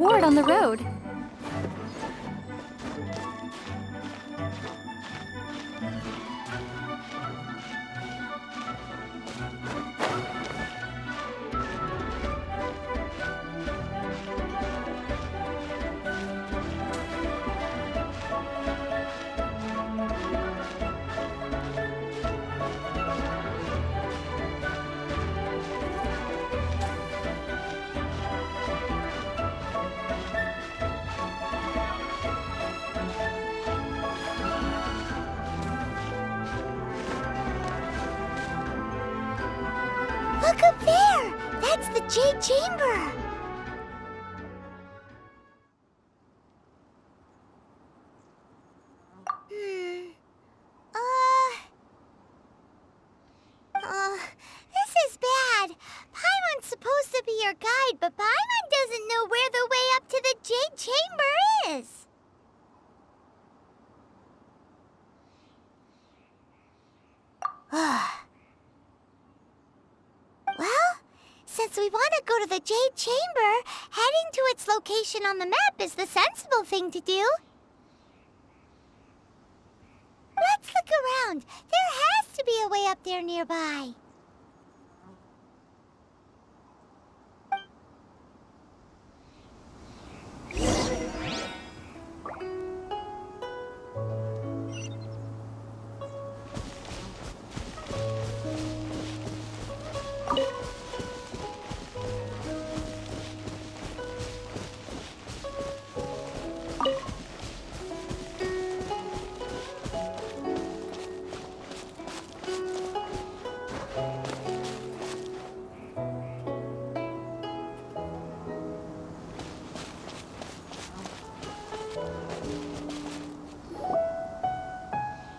reward on the road. Look up there! That's the Jade Chamber! This is bad. Paimon's supposed to be your guide, but Paimon doesn't know where the way up to the Jade Chamber is. Well, since we want to go to the Jade Chamber, heading to its location on the map is the sensible thing to do. Let's look around. There has to be a way up there nearby.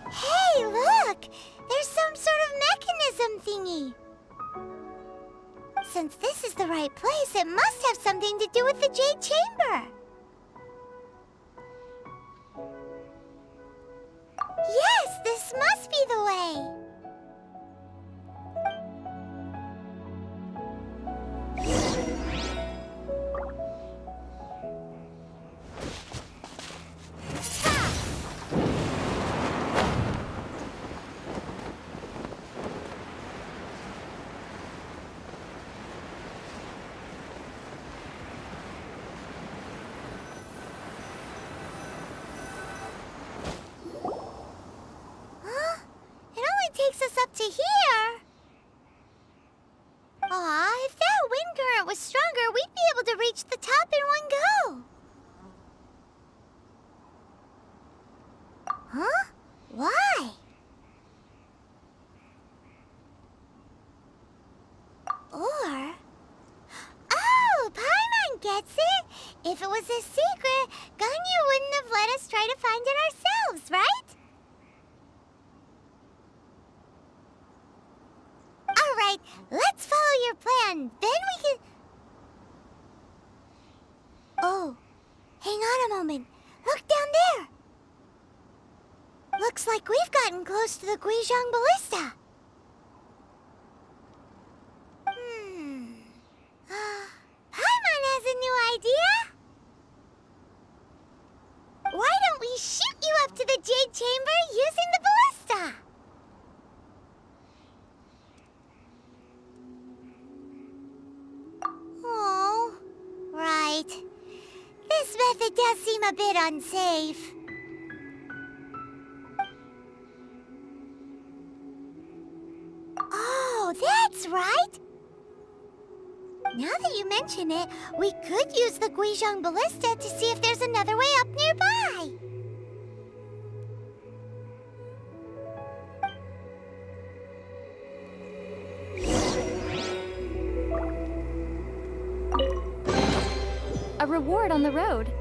Hey, look! There's some sort of mechanism thingy. Since this is the right place, it must have something to do with the Jade Chamber. Yes, this must be the way. Takes us up to here. Aw, if that wind current was stronger, we'd be able to reach the top in one go. Huh? Why? Or... Oh, Paimon gets it! If it was a secret, Ganyu wouldn't have let us try to find it ourselves, right? Alright, let's follow your plan. Then we can... Oh, hang on a moment. Look down there. Looks like we've gotten close to the Guizhong Ballista. Paimon has a new idea. Why don't we shoot you up to the Jade Chamber using the ballista? Oh, right. This method does seem a bit unsafe. Oh, that's right! Now that you mention it, we could use the Guizhong Ballista to see if there's another way up nearby. A reward on the road.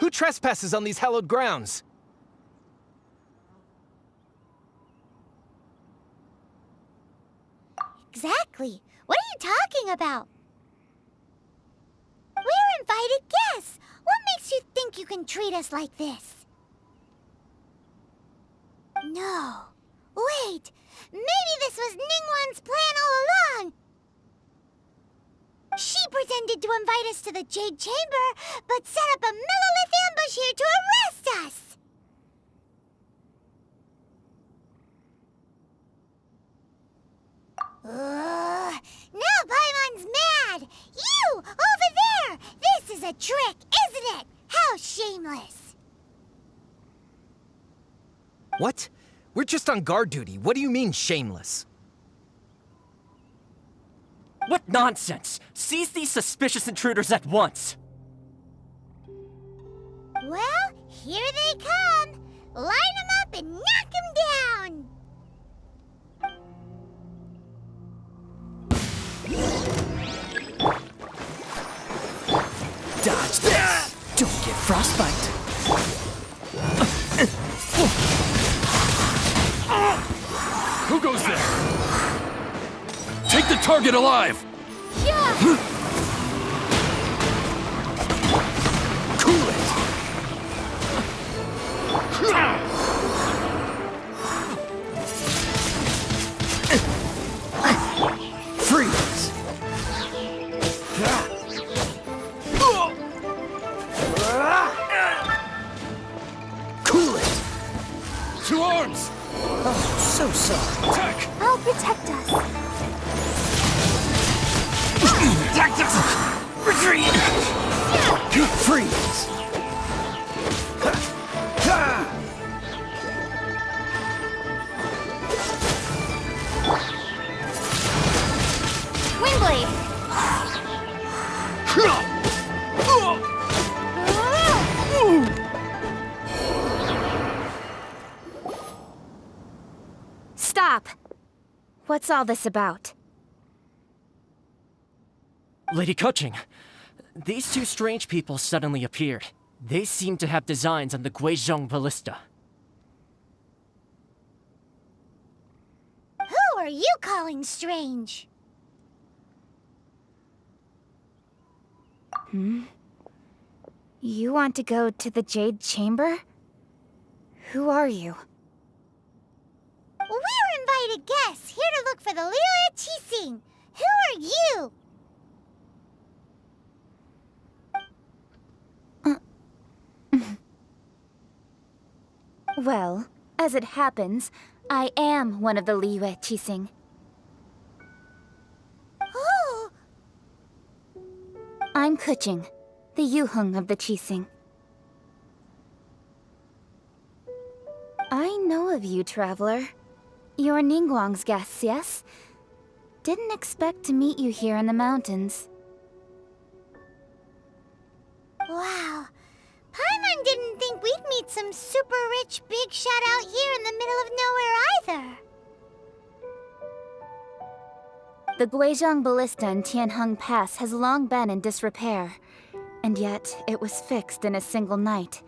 Who trespasses on these hallowed grounds? Exactly. What are you talking about? We're invited guests. What makes you think you can treat us like this? No. Wait. Maybe this was Ningguang's plan all along. She pretended to invite us to the Jade Chamber, but set up a Millilith ambush here to arrest us. Now Paimon's mad! You! Over there! This is a trick, isn't it? How shameless! What? We're just on guard duty. What do you mean, shameless? What nonsense! Seize these suspicious intruders at once! Well, here they come! Line them up and knock them down! Dodge this! Don't get frostbite! Who goes there? Take the target alive! Yeah! Cool it! Freeze! Cool it! To arms! So sorry. Attack! I'll protect us. Retreat! Freeze! Windblade! Stop! What's all this about? Lady Coaching, these two strange people suddenly appeared. They seem to have designs on the Guizhong ballista. Who are you calling strange? You want to go to the Jade Chamber? Who are you? We're invited guests here to look for the Liu Qixing. Who are you? Well, as it happens, I am one of the Liu Qixing. Oh, I'm Kuching, the Yuheng of the Qixing. I know of you, traveler. You're Ningguang's guests, yes? Didn't expect to meet you here in the mountains. wow. Paimon didn't think we'd meet some super rich big shot out here in the middle of nowhere either. The Guizhong ballista in Tianheng Pass has long been in disrepair, and yet it was fixed in a single night.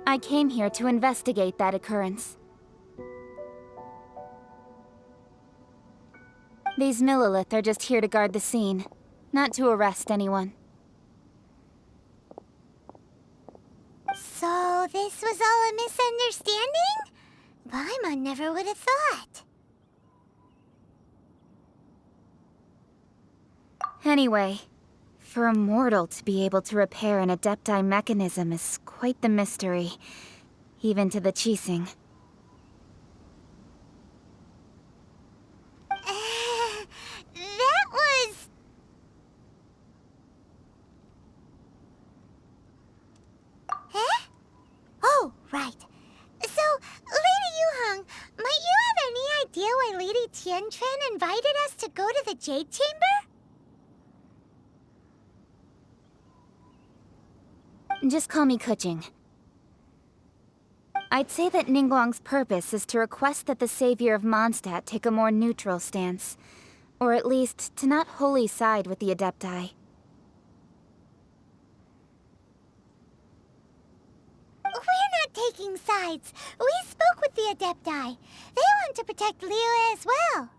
I came here to investigate that occurrence. These Millilith are just here to guard the scene, not to arrest anyone. So this was all a misunderstanding? Paimon never would have thought. Anyway, for a mortal to be able to repair an Adepti mechanism is quite the mystery, even to the Qixing. That was... Huh? Oh, right. So, Lady Yuheng, might you have any idea why Lady Tianquan invited us to go to the Jade Chamber? Just call me Kuching. I'd say that Ningguang's purpose is to request that the savior of Mondstadt take a more neutral stance. Or at least, to not wholly side with the Adepti. taking sides. We spoke with the Adepti. They want to protect Liyue as well.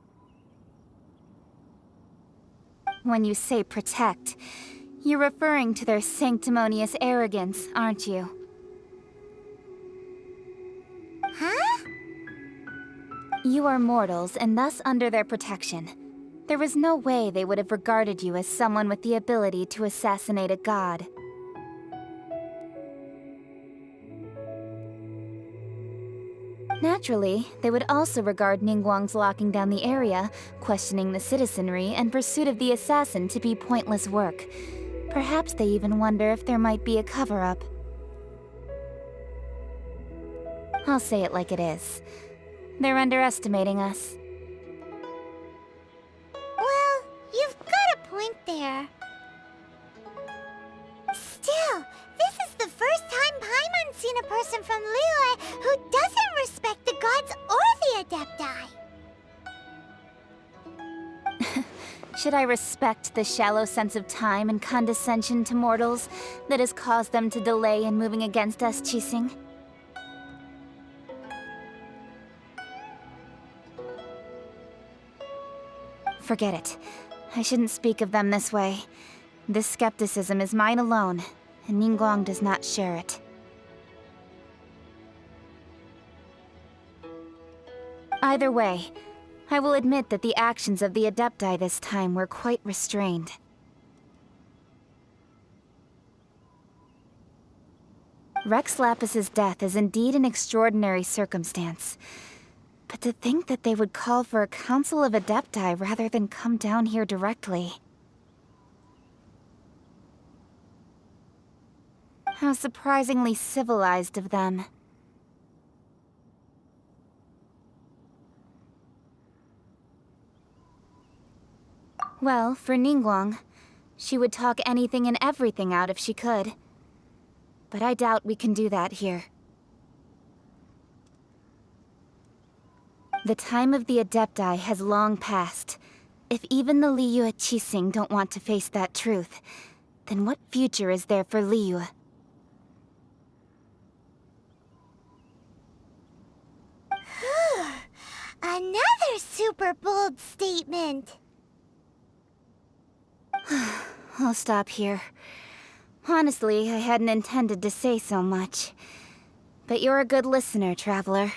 When you say protect, you're referring to their sanctimonious arrogance, aren't you? Huh? You are mortals and thus under their protection. There was no way they would have regarded you as someone with the ability to assassinate a god. Naturally, they would also regard Ningguang's locking down the area, questioning the citizenry, and pursuit of the assassin to be pointless work. Perhaps they even wonder if there might be a cover-up. I'll say it like it is. They're underestimating us. Well, you've got a point there. Still, this is the first time Paimon's seen a person from Liyue who doesn't respect the gods or the Adepti. Should I respect the shallow sense of time and condescension to mortals that has caused them to delay in moving against us, Qixing? Forget it. I shouldn't speak of them this way. This skepticism is mine alone, and Ningguang does not share it. Either way, I will admit that the actions of the Adepti this time were quite restrained. Rex Lapis's death is indeed an extraordinary circumstance. But to think that they would call for a council of Adepti rather than come down here directly. How surprisingly civilized of them. Well, for Ningguang, she would talk anything and everything out if she could. But I doubt we can do that here. The time of the Adepti has long passed. If even the Liyue Qixing don't want to face that truth, then what future is there for Liyue? Another super bold statement. I'll stop here. Honestly, I hadn't intended to say so much. But you're a good listener, Traveler.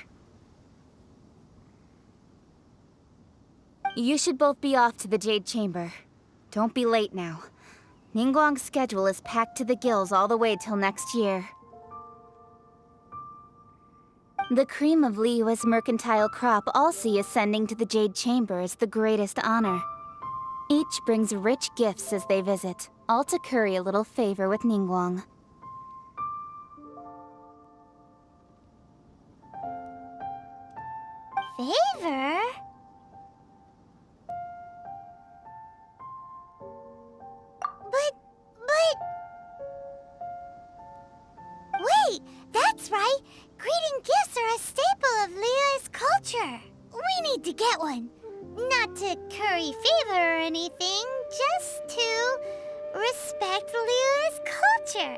You should both be off to the Jade Chamber. Don't be late now. Ningguang's schedule is packed to the gills all the way till next year. The cream of Liyue's mercantile crop all see ascending to the Jade Chamber as the greatest honor. Each brings rich gifts as they visit, all to curry a little favor with Ningguang. Favor? Wait, that's right! Greeting gifts are a staple of Liyue's culture. We need to get one. Not to curry favor or anything, just to respect Liyue's culture.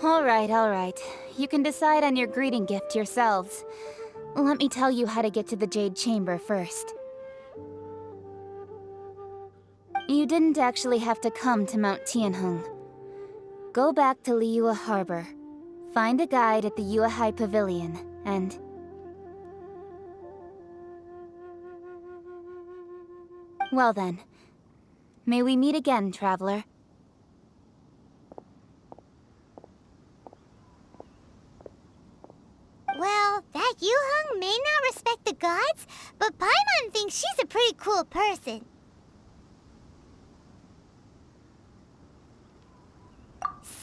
All right. You can decide on your greeting gift yourselves. Let me tell you how to get to the Jade Chamber first. You didn't actually have to come to Mount Tianheng. Go back to Liyue Harbor. Find a guide at the Yuehai Pavilion, and... Well then. May we meet again, Traveler. Well, that Yuheng may not respect the gods, but Paimon thinks she's a pretty cool person.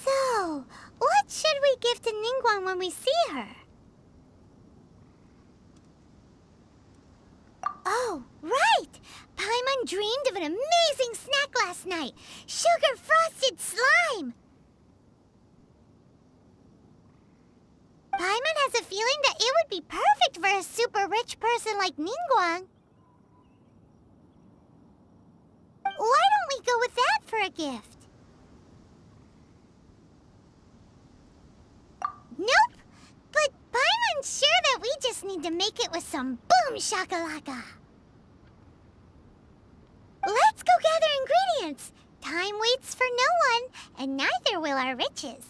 So, what should we give to Ningguang when we see her? Oh, right! Paimon dreamed of an amazing snack last night! Sugar-frosted slime! Paimon has a feeling that it would be perfect for a super rich person like Ningguang. Why don't we go with that for a gift? need to make it with some boom shakalaka. Let's go gather ingredients. Time waits for no one, and neither will our riches.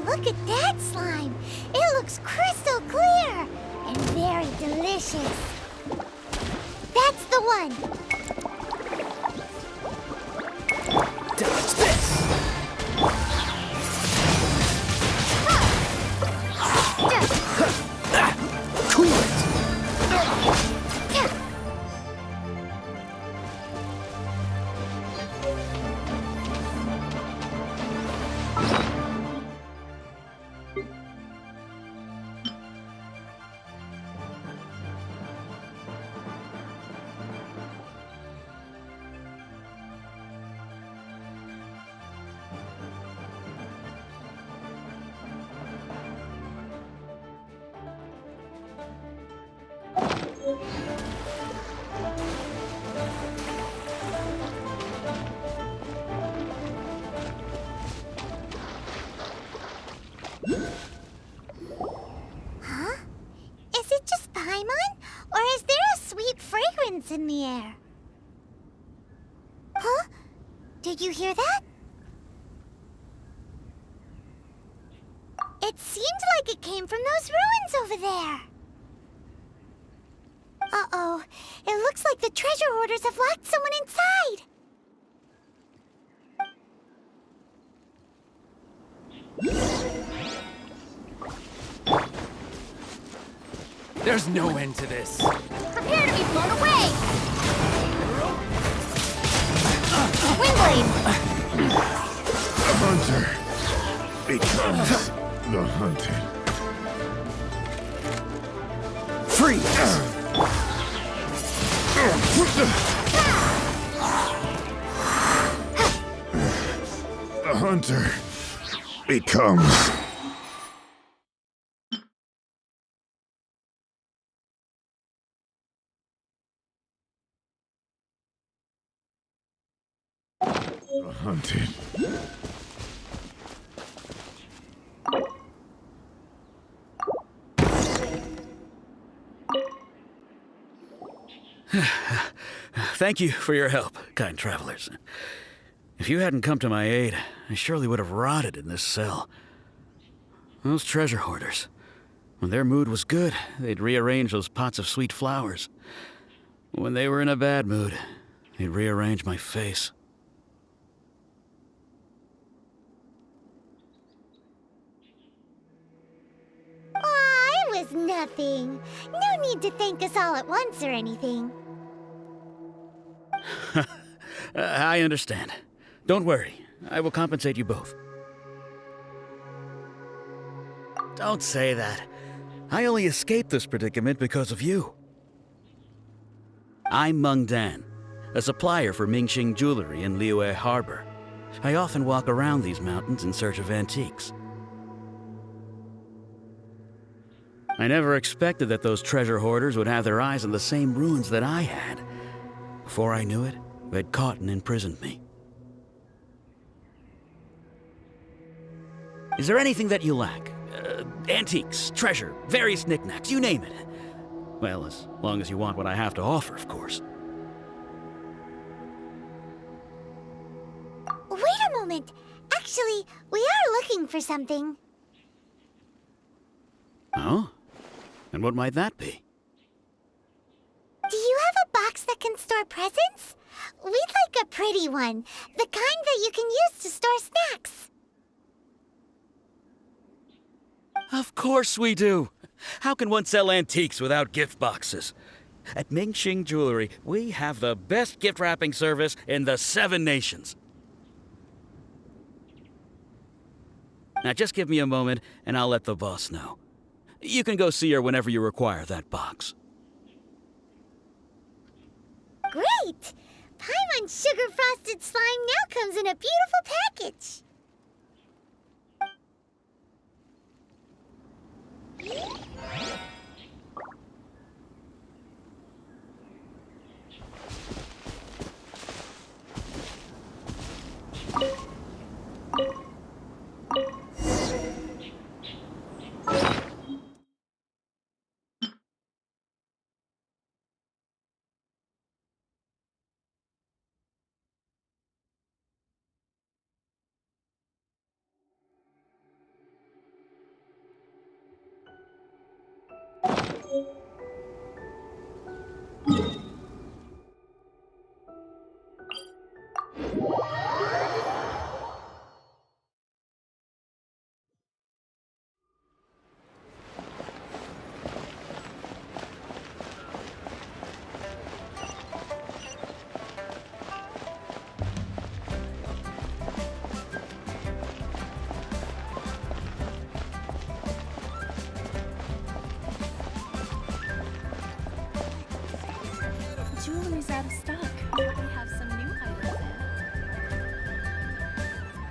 Look at that slime! It looks crystal clear and very delicious. That's the one! Dodge this! Cool it! Huh? Is it just Paimon? Or is there a sweet fragrance in the air? Huh? Did you hear that? It seemed like it came from those ruins over there. Uh-oh. It looks like the treasure hoarders have locked someone inside. There's no end to this. Prepare to be blown away! Windblade! The hunter becomes the hunted. Freeze! The hunter becomes the hunted. Thank you for your help, kind travelers. If you hadn't come to my aid, I surely would have rotted in this cell. Those treasure hoarders, when their mood was good, they'd rearrange those pots of sweet flowers. When they were in a bad mood, they'd rearrange my face. Aw, it was nothing. No need to thank us all at once or anything. I understand. Don't worry. I will compensate you both. Don't say that. I only escaped this predicament because of you. I'm Meng Dan, a supplier for Mingxing Jewelry in Liyue Harbor. I often walk around these mountains in search of antiques. I never expected that those treasure hoarders would have their eyes on the same ruins that I had. Before I knew it, they'd caught and imprisoned me. Is there anything that you lack? Antiques, treasure, various knickknacks, you name it. Well, as long as you want what I have to offer, of course. Wait a moment. Actually, we are looking for something. Oh? And what might that be? Do you have a box that can store presents? We'd like a pretty one. The kind that you can use to store snacks. Of course we do. How can one sell antiques without gift boxes? At Mingxing Jewelry, we have the best gift wrapping service in the 7 nations. Now just give me a moment and I'll let the boss know. You can go see her whenever you require that box. Great! Paimon Sugar Frosted Slime now comes in a beautiful package. Jewelry's out of stock. We have some new items in.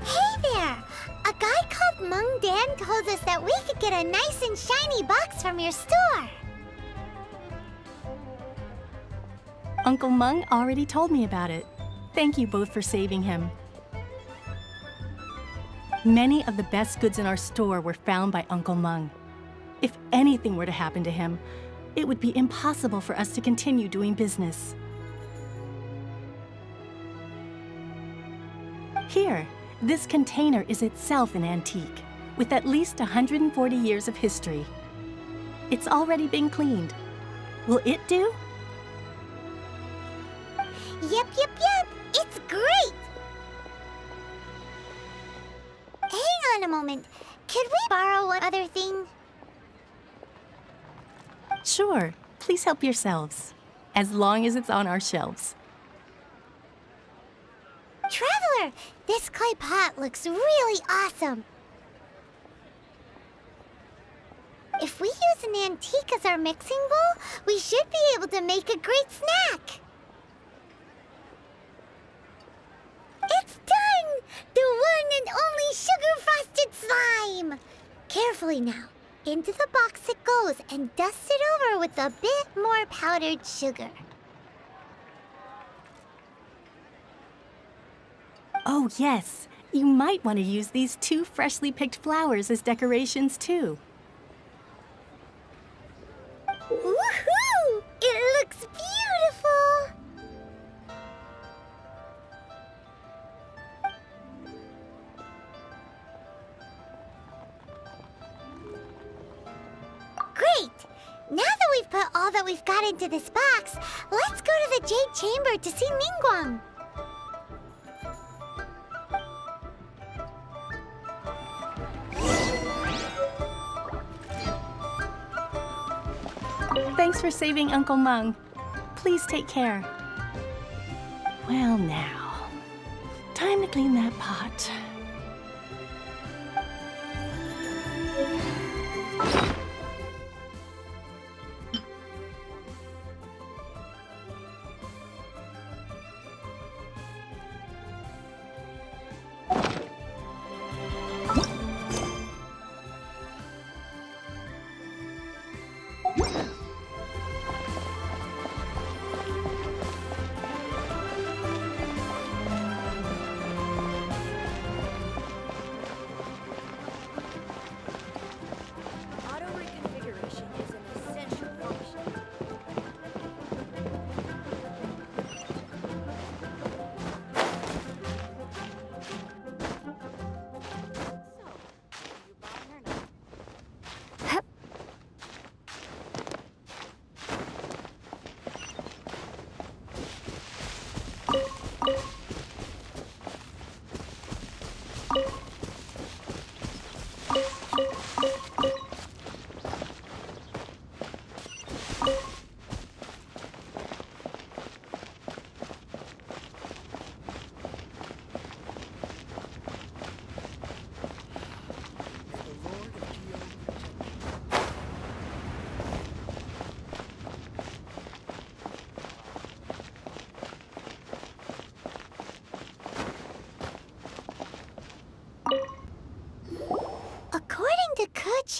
Hey there! A guy called Mung Dan told us that we could get a nice and shiny box from your store. Uncle Mung already told me about it. Thank you both for saving him. Many of the best goods in our store were found by Uncle Mung. If anything were to happen to him, it would be impossible for us to continue doing business. Here, this container is itself an antique, with at least 140 years of history. It's already been cleaned. Will it do? Yep. It's great! Hang on a moment. Could we borrow one other thing? Sure, please help yourselves, as long as it's on our shelves. Traveler, this clay pot looks really awesome. If we use an antique as our mixing bowl, we should be able to make a great snack. It's done! The one and only sugar-frosted slime! Carefully now. Into the box it goes and dust it over with a bit more powdered sugar. Oh yes, you might want to use these 2 freshly picked flowers as decorations too. Woohoo! It looks beautiful! Great! Now that we've put all that we've got into this box, let's go to the Jade Chamber to see Ningguang. Thanks for saving Uncle Mung. Please take care. Well now, time to clean that pot.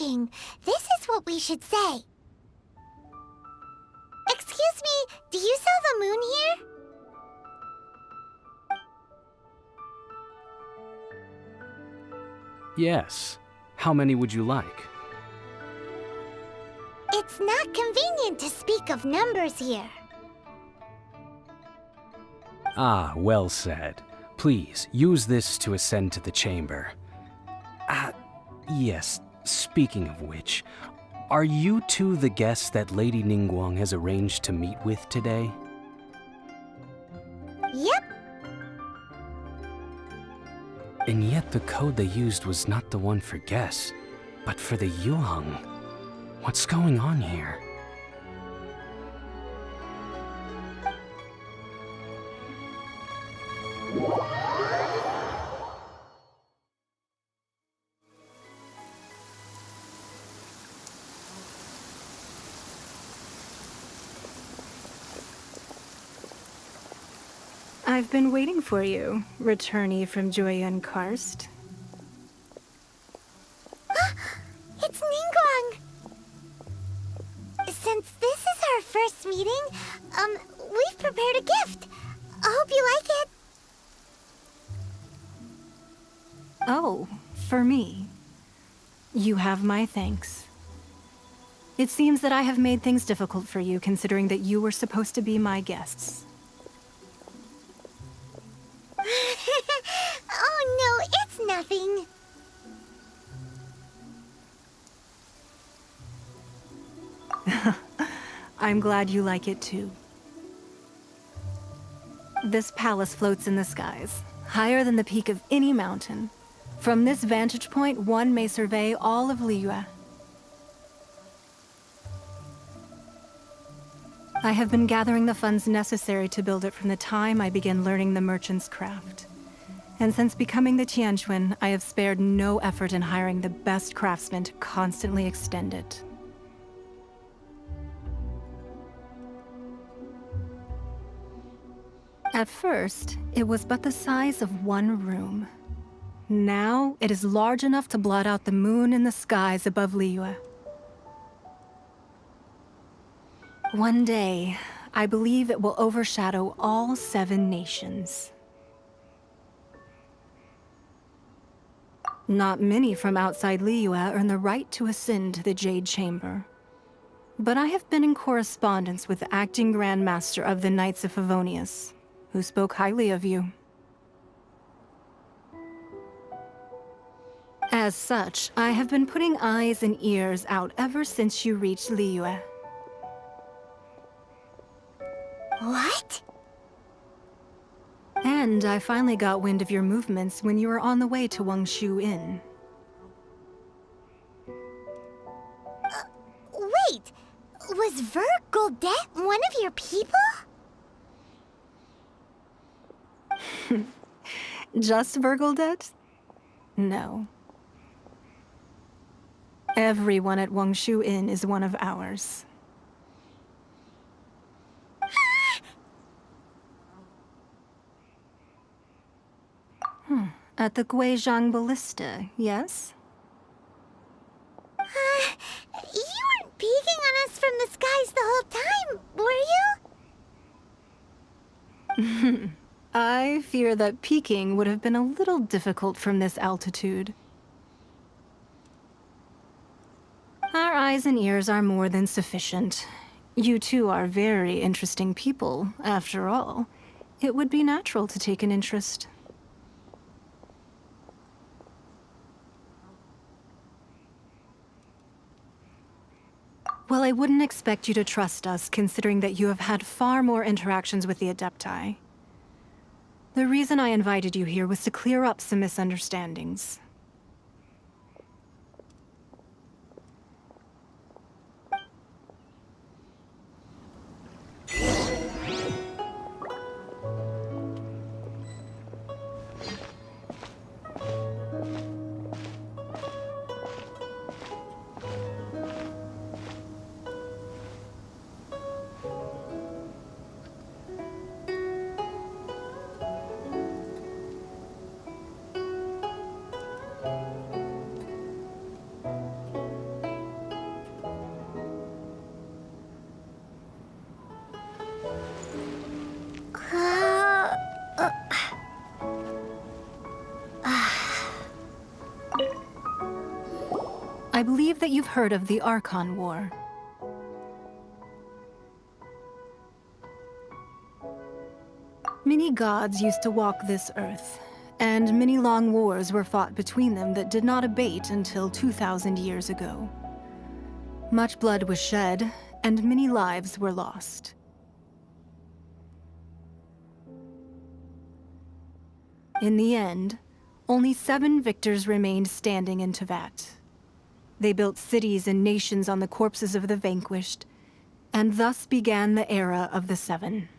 approaching, this is what we should say. Excuse me, do you sell the moon here? Yes. How many would you like? It's not convenient to speak of numbers here. Ah, well said. Please, use this to ascend to the chamber. Yes, speaking of which, are you two the guests that Lady Ningguang has arranged to meet with today? Yep. And yet the code they used was not the one for guests, but for the Yuheng. What's going on here? I've been waiting for you, returnee from Joyun Karst. It's Ningguang! Since this is our first meeting, we've prepared a gift. I hope you like it. Oh, for me. You have my thanks. It seems that I have made things difficult for you, considering that you were supposed to be my guests. Oh no, it's nothing. I'm glad you like it too. This palace floats in the skies, higher than the peak of any mountain. From this vantage point, one may survey all of Liyue. I have been gathering the funds necessary to build it from the time I began learning the merchant's craft. And since becoming the Tianquan, I have spared no effort in hiring the best craftsmen to constantly extend it. At first, it was but the size of one room. Now, it is large enough to blot out the moon in the skies above Liyue. One day, I believe it will overshadow all 7 nations. Not many from outside Liyue earn the right to ascend to the Jade Chamber. But I have been in correspondence with the acting Grand Master of the Knights of Favonius, who spoke highly of you. As such, I have been putting eyes and ears out ever since you reached Liyue. What? And I finally got wind of your movements when you were on the way to Wangshu Inn. Wait! Was Ver Goldet one of your people? Just Vergoldet? No. Everyone at Wangshu Inn is one of ours. At the Guizhang Ballista, yes? You weren't peeking on us from the skies the whole time, were you? I fear that peeking would have been a little difficult from this altitude. Our eyes and ears are more than sufficient. You two are very interesting people, after all. It would be natural to take an interest. Well, I wouldn't expect you to trust us, considering that you have had far more interactions with the Adepti. The reason I invited you here was to clear up some misunderstandings. I believe that you've heard of the Archon War. Many gods used to walk this earth, and many long wars were fought between them that did not abate until 2,000 years ago. Much blood was shed, and many lives were lost. In the end, only 7 victors remained standing in Tevat. They built cities and nations on the corpses of the vanquished, and thus began the era of the 7.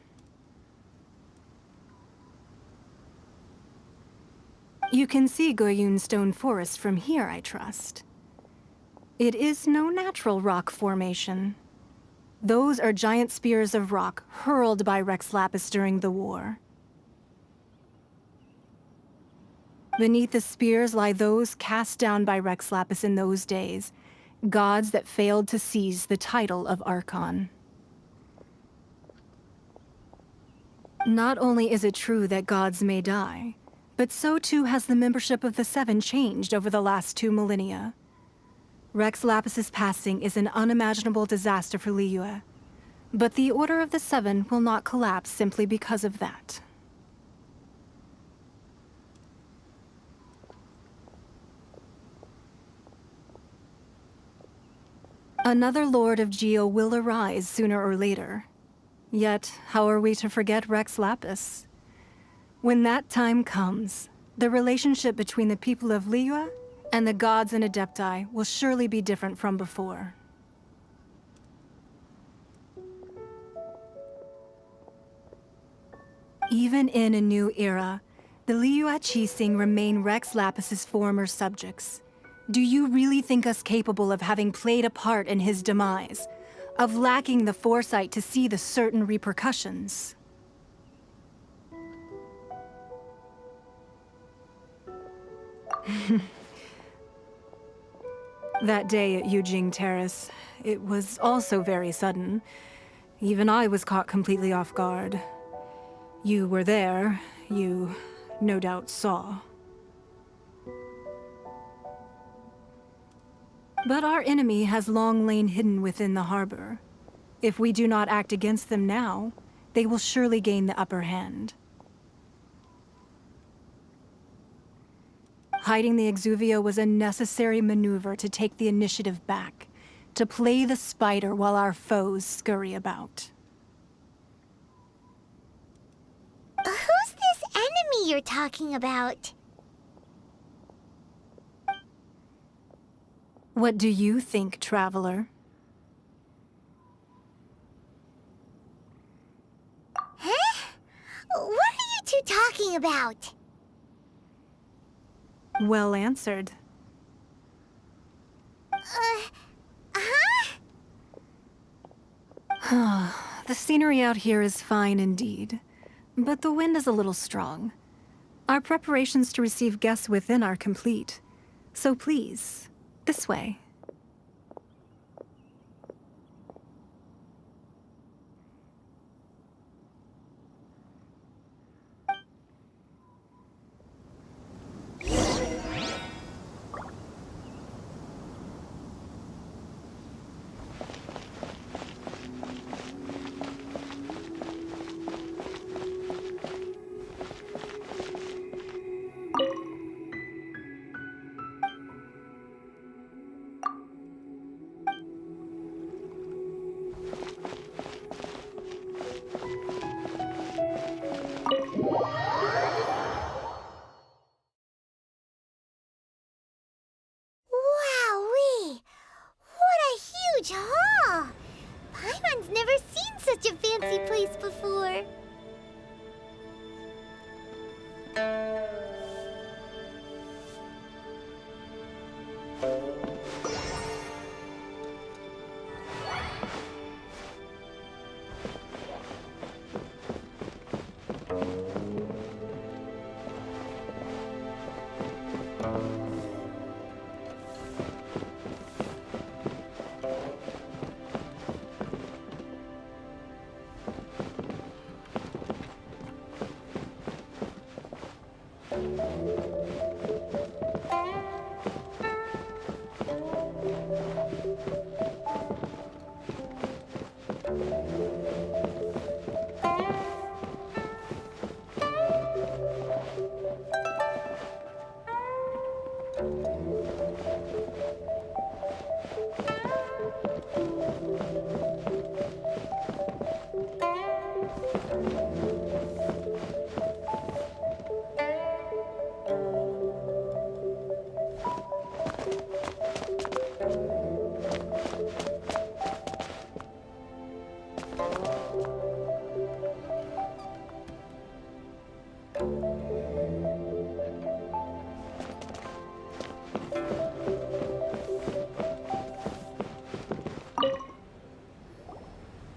You can see Goyun Stone Forest from here, I trust. It is no natural rock formation. Those are giant spears of rock hurled by Rex Lapis during the war. Beneath the spears lie those cast down by Rex Lapis in those days, gods that failed to seize the title of Archon. Not only is it true that gods may die, but so too has the membership of the 7 changed over the last 2 millennia. Rex Lapis's passing is an unimaginable disaster for Liyue, but the Order of the 7 will not collapse simply because of that. Another Lord of Geo will arise sooner or later. Yet, how are we to forget Rex Lapis? When that time comes, the relationship between the people of Liyue and the gods and Adepti will surely be different from before. Even in a new era, the Liyue Qixing remain Rex Lapis's former subjects. Do you really think us capable of having played a part in his demise? Of lacking the foresight to see the certain repercussions? That day at Yujing Terrace, it was also very sudden. Even I was caught completely off guard. You were there. You, no doubt, saw. But our enemy has long lain hidden within the harbor. If we do not act against them now, they will surely gain the upper hand. Hiding the Exuvio was a necessary maneuver to take the initiative back, to play the spider while our foes scurry about. Who's this enemy you're talking about? What do you think, Traveler? Huh? What are you two talking about? Well answered. The scenery out here is fine indeed, but the wind is a little strong. Our preparations to receive guests within are complete, so please, this way. Wowee! What a huge hall! Paimon's never seen such a fancy place before.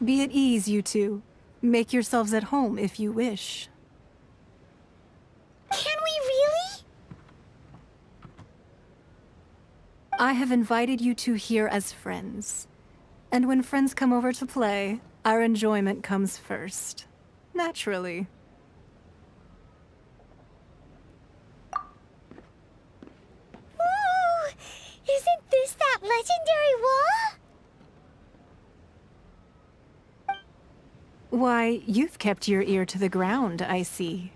Be at ease, you two. Make yourselves at home if you wish. Can we really? I have invited you two here as friends. And when friends come over to play, our enjoyment comes first. Naturally. Ooh! Isn't this that legendary wall? Why, you've kept your ear to the ground, I see.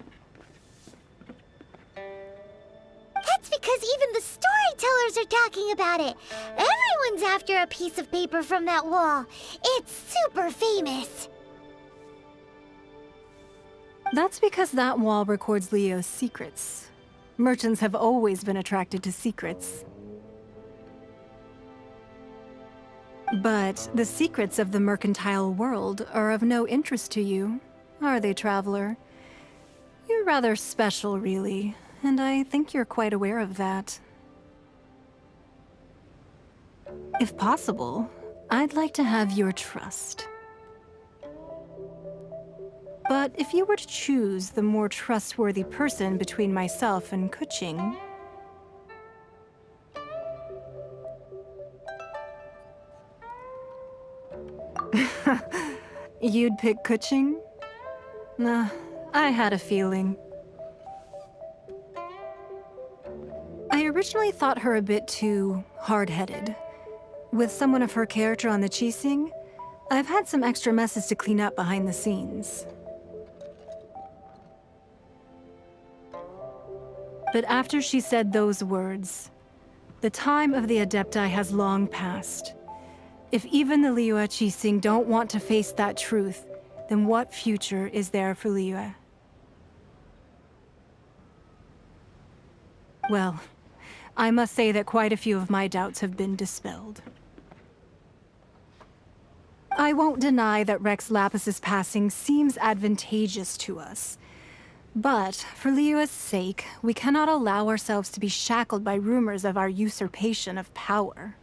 That's because even the storytellers are talking about it. Everyone's after a piece of paper from that wall. It's super famous. That's because that wall records Leo's secrets. Merchants have always been attracted to secrets. But the secrets of the mercantile world are of no interest to you, are they, traveler? You're rather special, really, and I think you're quite aware of that. If possible, I'd like to have your trust. But if you were to choose the more trustworthy person between myself and Kuching, you'd pick Kuching? Nah, I had a feeling. I originally thought her a bit too hard-headed. With someone of her character on the Qixing, I've had some extra messes to clean up behind the scenes. But after she said those words, the time of the Adepti has long passed. If even the Liyue Qixing don't want to face that truth, then what future is there for Liyue? Well, I must say that quite a few of my doubts have been dispelled. I won't deny that Rex Lapis's passing seems advantageous to us. But, for Liyue's sake, we cannot allow ourselves to be shackled by rumors of our usurpation of power.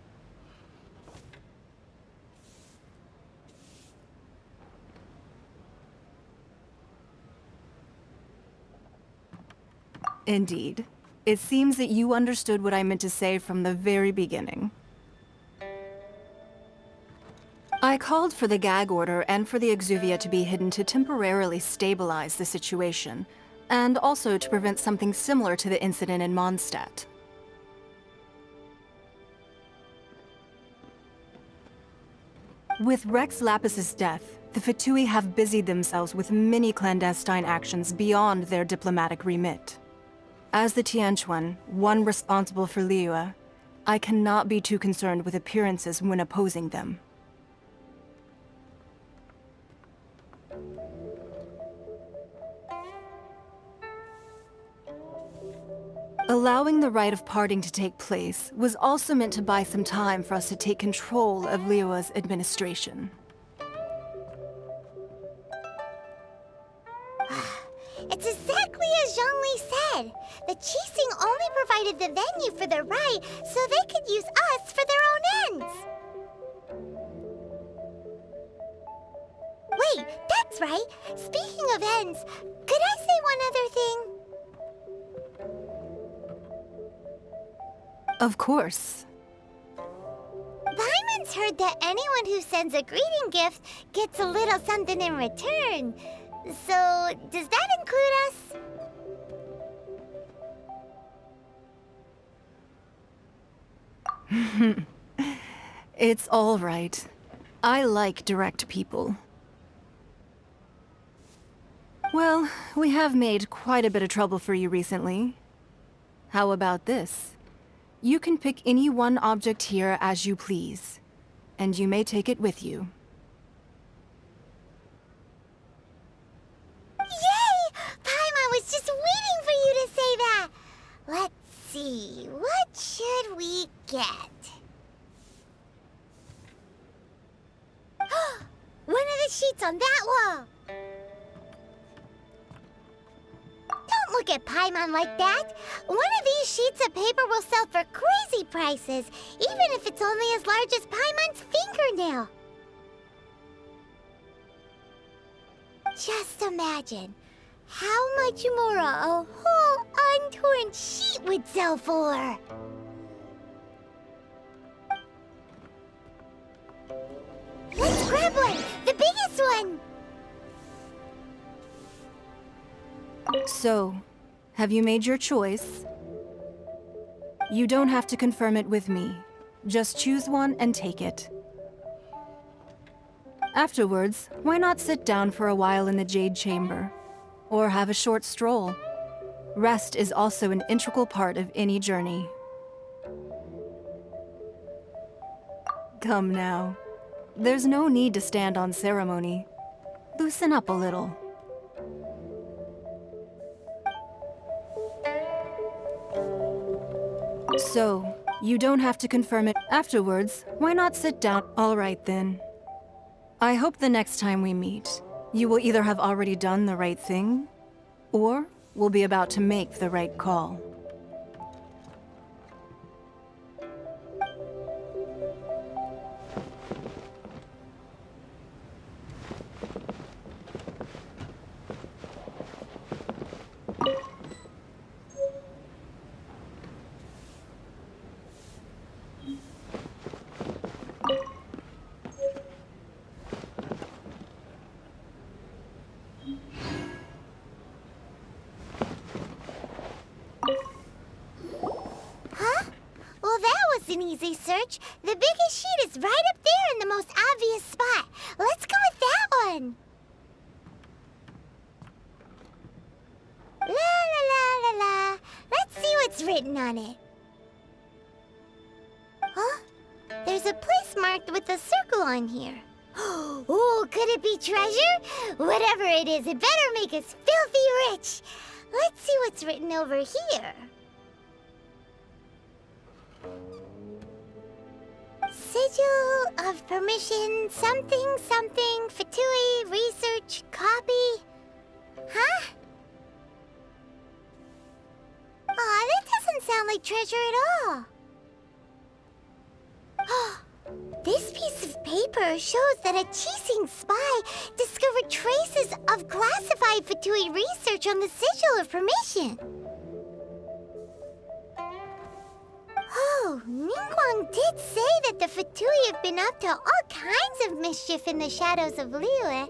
Indeed. It seems that you understood what I meant to say from the very beginning. I called for the gag order and for the exuvia to be hidden to temporarily stabilize the situation, and also to prevent something similar to the incident in Mondstadt. With Rex Lapis's death, the Fatui have busied themselves with many clandestine actions beyond their diplomatic remit. As the Tianquan, one responsible for Liyue, I cannot be too concerned with appearances when opposing them. Allowing the rite of parting to take place was also meant to buy some time for us to take control of Liyue's administration. It's exactly as Zhongli said. The Qixing only provided the venue for the rite so they could use us for their own ends. Wait, that's right. Speaking of ends, could I say one other thing? Of course. Paimon's heard that anyone who sends a greeting gift gets a little something in return. So, does that include us? It's all right. I like direct people. Well, we have made quite a bit of trouble for you recently. How about this? You can pick any one object here as you please, and you may take it with you. Yay! Paimon was just waiting for you to say that! Let's see, what should we get? One of the sheets on that wall! Don't look at Paimon like that! One of these sheets of paper will sell for crazy prices, even if it's only as large as Paimon's fingernail. Just imagine how much more a whole untorn sheet would sell for. Let's grab one! The biggest one! So, have you made your choice? You don't have to confirm it with me. Just choose one and take it. Afterwards, why not sit down for a while in the Jade Chamber? Or have a short stroll? Rest is also an integral part of any journey. Come now. There's no need to stand on ceremony. Loosen up a little. So, you don't have to confirm it. Afterwards, why not sit down? All right then. I hope the next time we meet, you will either have already done the right thing, or will be about to make the right call. An easy search. The biggest sheet is right up there in the most obvious spot. Let's go with that one. La la la la la. Let's see what's written on it. Huh? There's a place marked with a circle on here. Oh, could it be treasure? Whatever it is, it better make us filthy rich. Let's see what's written over here. Sigil of permission, something, Fatui, research, copy. Huh? Aw, that doesn't sound like treasure at all. This piece of paper shows that a Chising spy discovered traces of classified Fatui research on the Sigil of permission. Oh, Ningguang did say that the Fatui have been up to all kinds of mischief in the shadows of Liyue,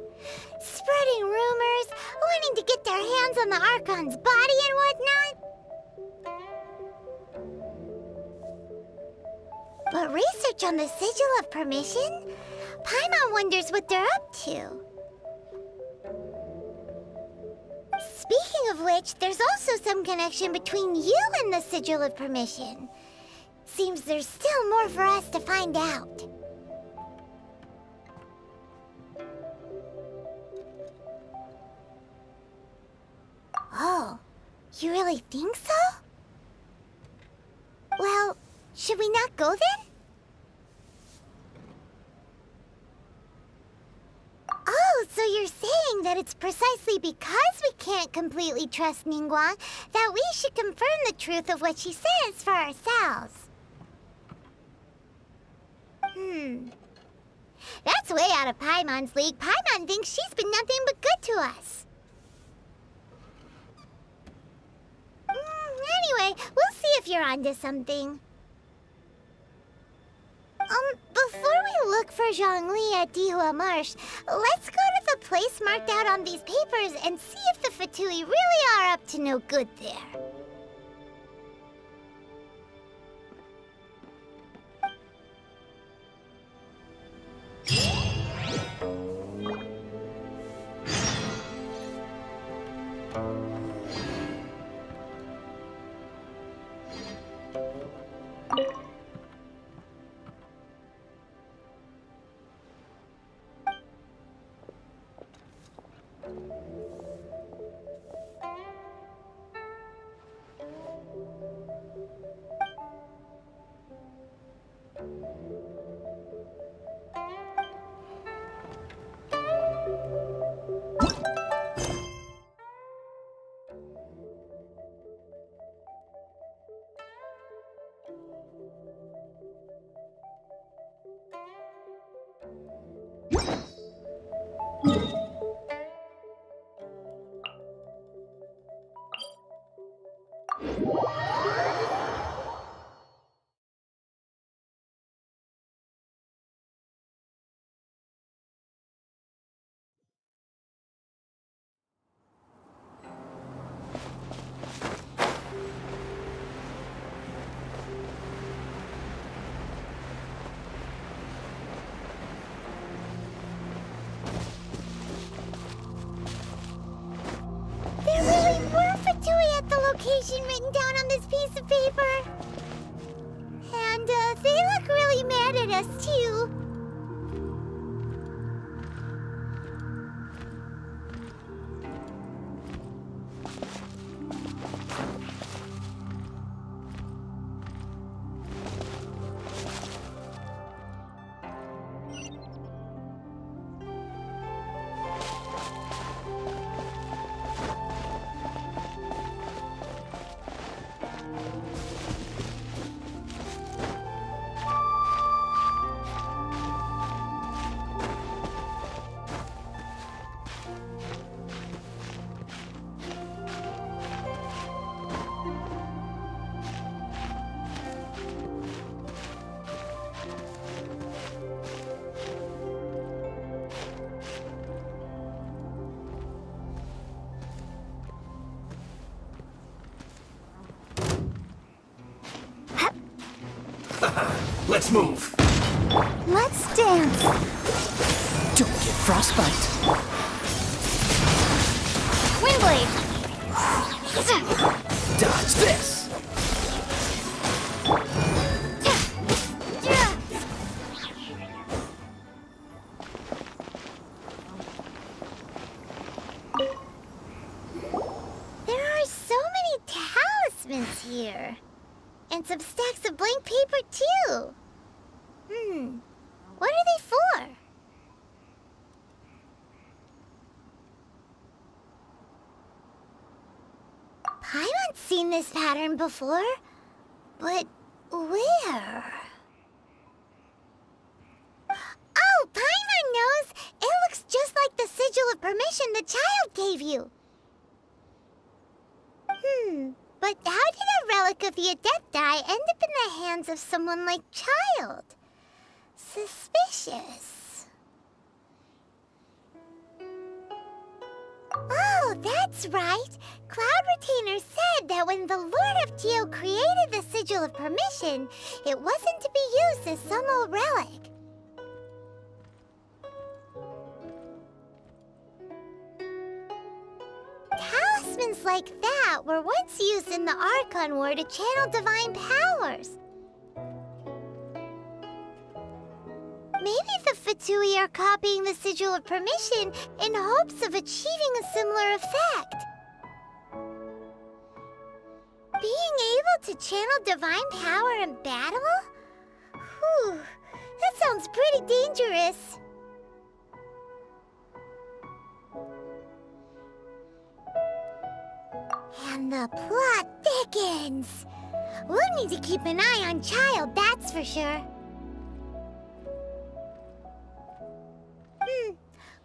spreading rumors, wanting to get their hands on the Archon's body and whatnot. But research on the Sigil of permission? Paimon wonders what they're up to. Speaking of which, there's also some connection between you and the Sigil of permission. Seems there's still more for us to find out. Oh, you really think so? Well, should we not go then? Oh, so you're saying that it's precisely because we can't completely trust Ningguang that we should confirm the truth of what she says for ourselves. That's way out of Paimon's league. Paimon thinks she's been nothing but good to us. Anyway, we'll see if you're onto something. Before we look for Zhongli at Dihua Marsh, let's go to the place marked out on these papers and see if the Fatui really are up to no good there. information written down on this piece of paper. And they look really mad at us, too. Let's move. Let's dance. Don't get frostbite. Windblade. Dodge this. There are so many talismans here. And some stacks of blank paper, too. What are they for? Paimon's seen this pattern before. But where? Oh, Paimon knows! It looks just like the sigil of permission the child gave you. But how did a relic of the Adepti end up in the hands of someone like Child? Suspicious. Oh, that's right. Cloud Retainer said that when the Lord of Geo created the Sigil of Permission, it wasn't to be used as some old relic. Talismans like that were once used in the Archon War to channel divine powers. Maybe the Fatui are copying the Sigil of Permission in hopes of achieving a similar effect. Being able to channel divine power in battle? Whew, that sounds pretty dangerous. And the plot thickens. We'll need to keep an eye on Child, that's for sure.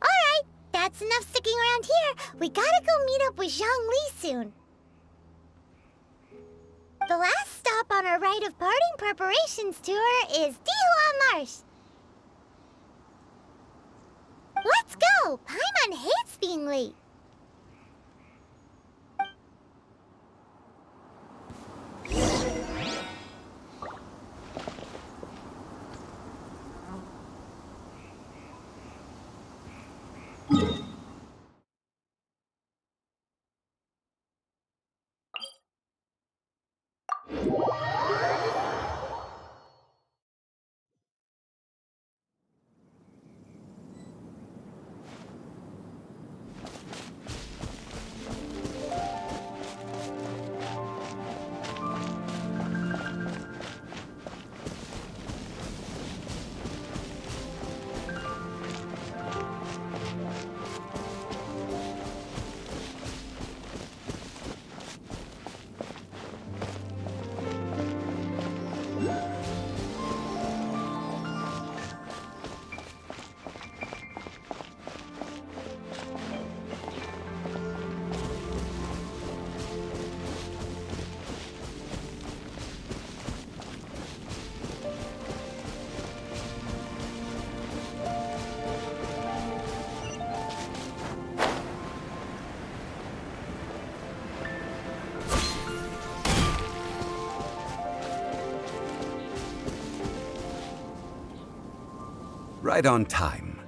Alright, that's enough sticking around here. We gotta go meet up with Zhang Li soon. The last stop on our rite of parting preparations tour is Dihua Marsh. Let's go! Paimon hates being late. Right on time.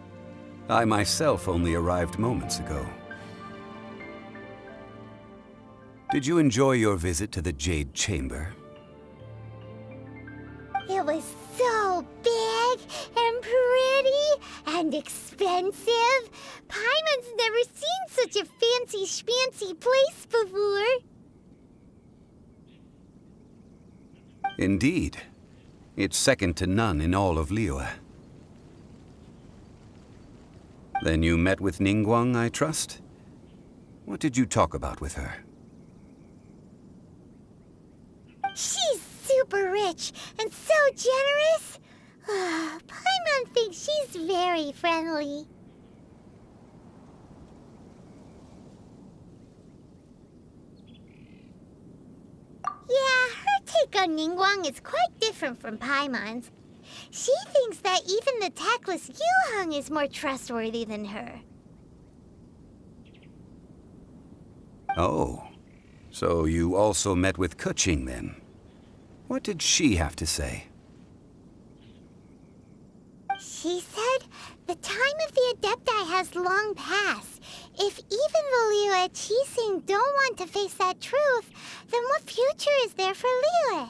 I myself only arrived moments ago. Did you enjoy your visit to the Jade Chamber? It was so big and pretty and expensive. Paimon's never seen such a fancy schmancy place before. Indeed. It's second to none in all of Liyue. Then you met with Ningguang, I trust? What did you talk about with her? She's super rich and so generous. Paimon thinks she's very friendly. Yeah, her take on Ningguang is quite different from Paimon's. She thinks that even the tactless Yuheng is more trustworthy than her. Oh, so you also met with Keqing then? What did she have to say? She said the time of the Adepti has long passed. If even the Liyue Qixing don't want to face that truth, then what future is there for Liyue?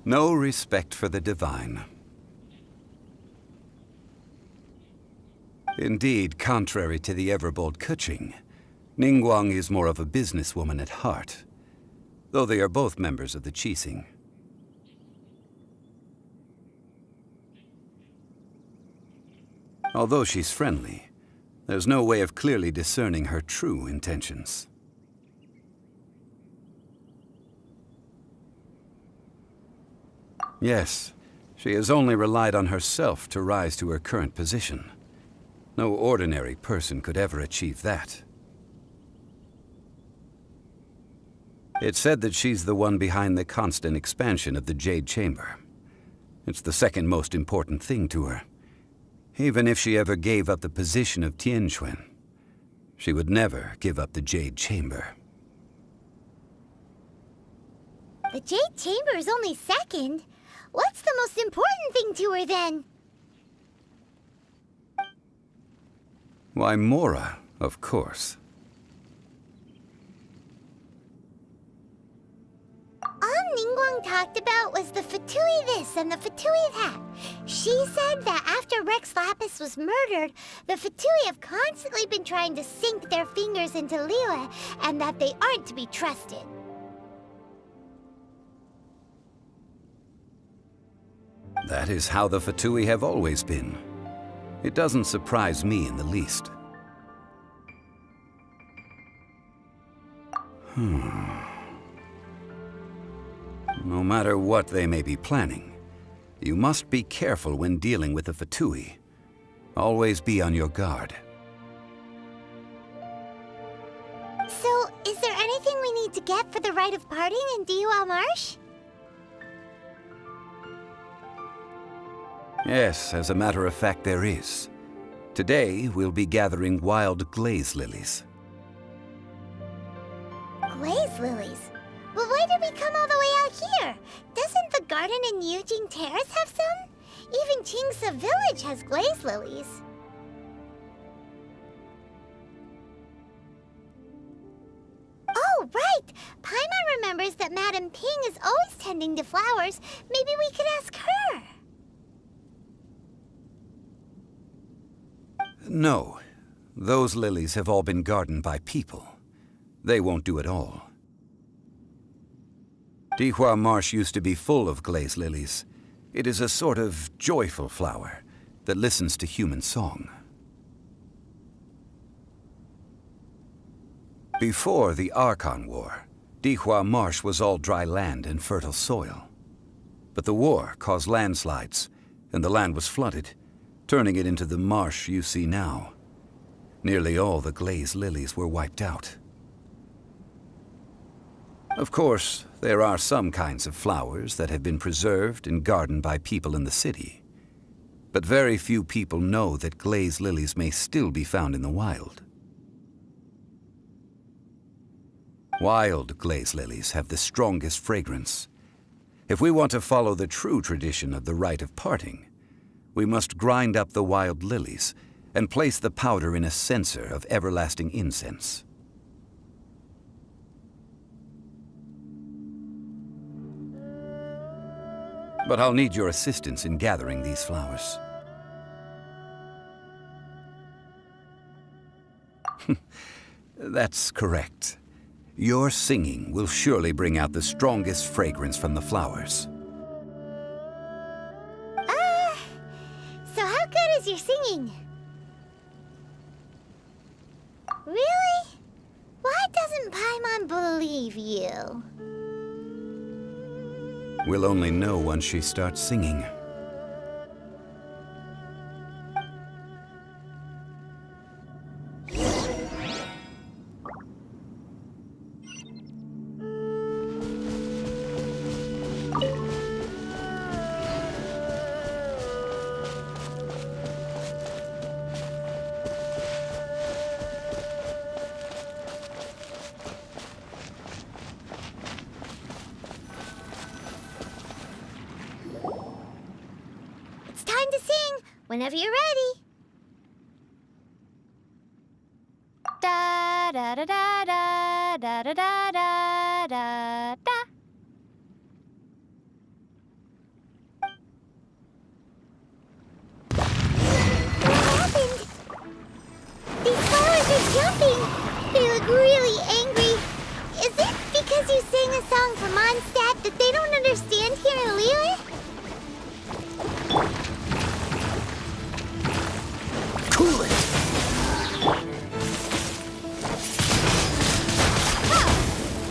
No respect for the divine. Indeed, contrary to the ever-bold Keqing, Ningguang is more of a businesswoman at heart, though they are both members of the Qixing. Although she's friendly, there's no way of clearly discerning her true intentions. Yes, she has only relied on herself to rise to her current position. No ordinary person could ever achieve that. It's said that she's the one behind the constant expansion of the Jade Chamber. It's the second most important thing to her. Even if she ever gave up the position of Tianquan, she would never give up the Jade Chamber. The Jade Chamber is only second. What's the most important thing to her then? Why, Mora, of course. All Ningguang talked about was the Fatui this and the Fatui that. She said that after Rex Lapis was murdered, the Fatui have constantly been trying to sink their fingers into Liyue, and that they aren't to be trusted. That is how the Fatui have always been. It doesn't surprise me in the least. No matter what they may be planning, you must be careful when dealing with the Fatui. Always be on your guard. So, is there anything we need to get for the rite of parting in Dihua Marsh? Yes, as a matter of fact, there is. Today, we'll be gathering wild glaze lilies. Glaze lilies? But why did we come all the way out here? Doesn't the garden in Yujing Terrace have some? Even Qingsa Village has glaze lilies. Oh, right! Paimon remembers that Madame Ping is always tending to flowers. Maybe we could ask her. No. Those lilies have all been gardened by people. They won't do it all. Dihua Marsh used to be full of glaze lilies. It is a sort of joyful flower that listens to human song. Before the Archon War, Dihua Marsh was all dry land and fertile soil. But the war caused landslides, and the land was flooded, turning it into the marsh you see now. Nearly all the glaze lilies were wiped out. Of course, there are some kinds of flowers that have been preserved and gardened by people in the city. But very few people know that glaze lilies may still be found in the wild. Wild glaze lilies have the strongest fragrance. If we want to follow the true tradition of the rite of parting, we must grind up the wild lilies and place the powder in a censer of everlasting incense. But I'll need your assistance in gathering these flowers. That's correct. Your singing will surely bring out the strongest fragrance from the flowers. So how good is your singing? Really? Why doesn't Paimon believe you? We'll only know once she starts singing. It's time to sing, whenever you're ready. Da da da da da da da da da da da. What happened? These flowers are jumping. They look really angry. Is it because you sang a song from Mondstadt that they don't understand here in Liyue? Cool it!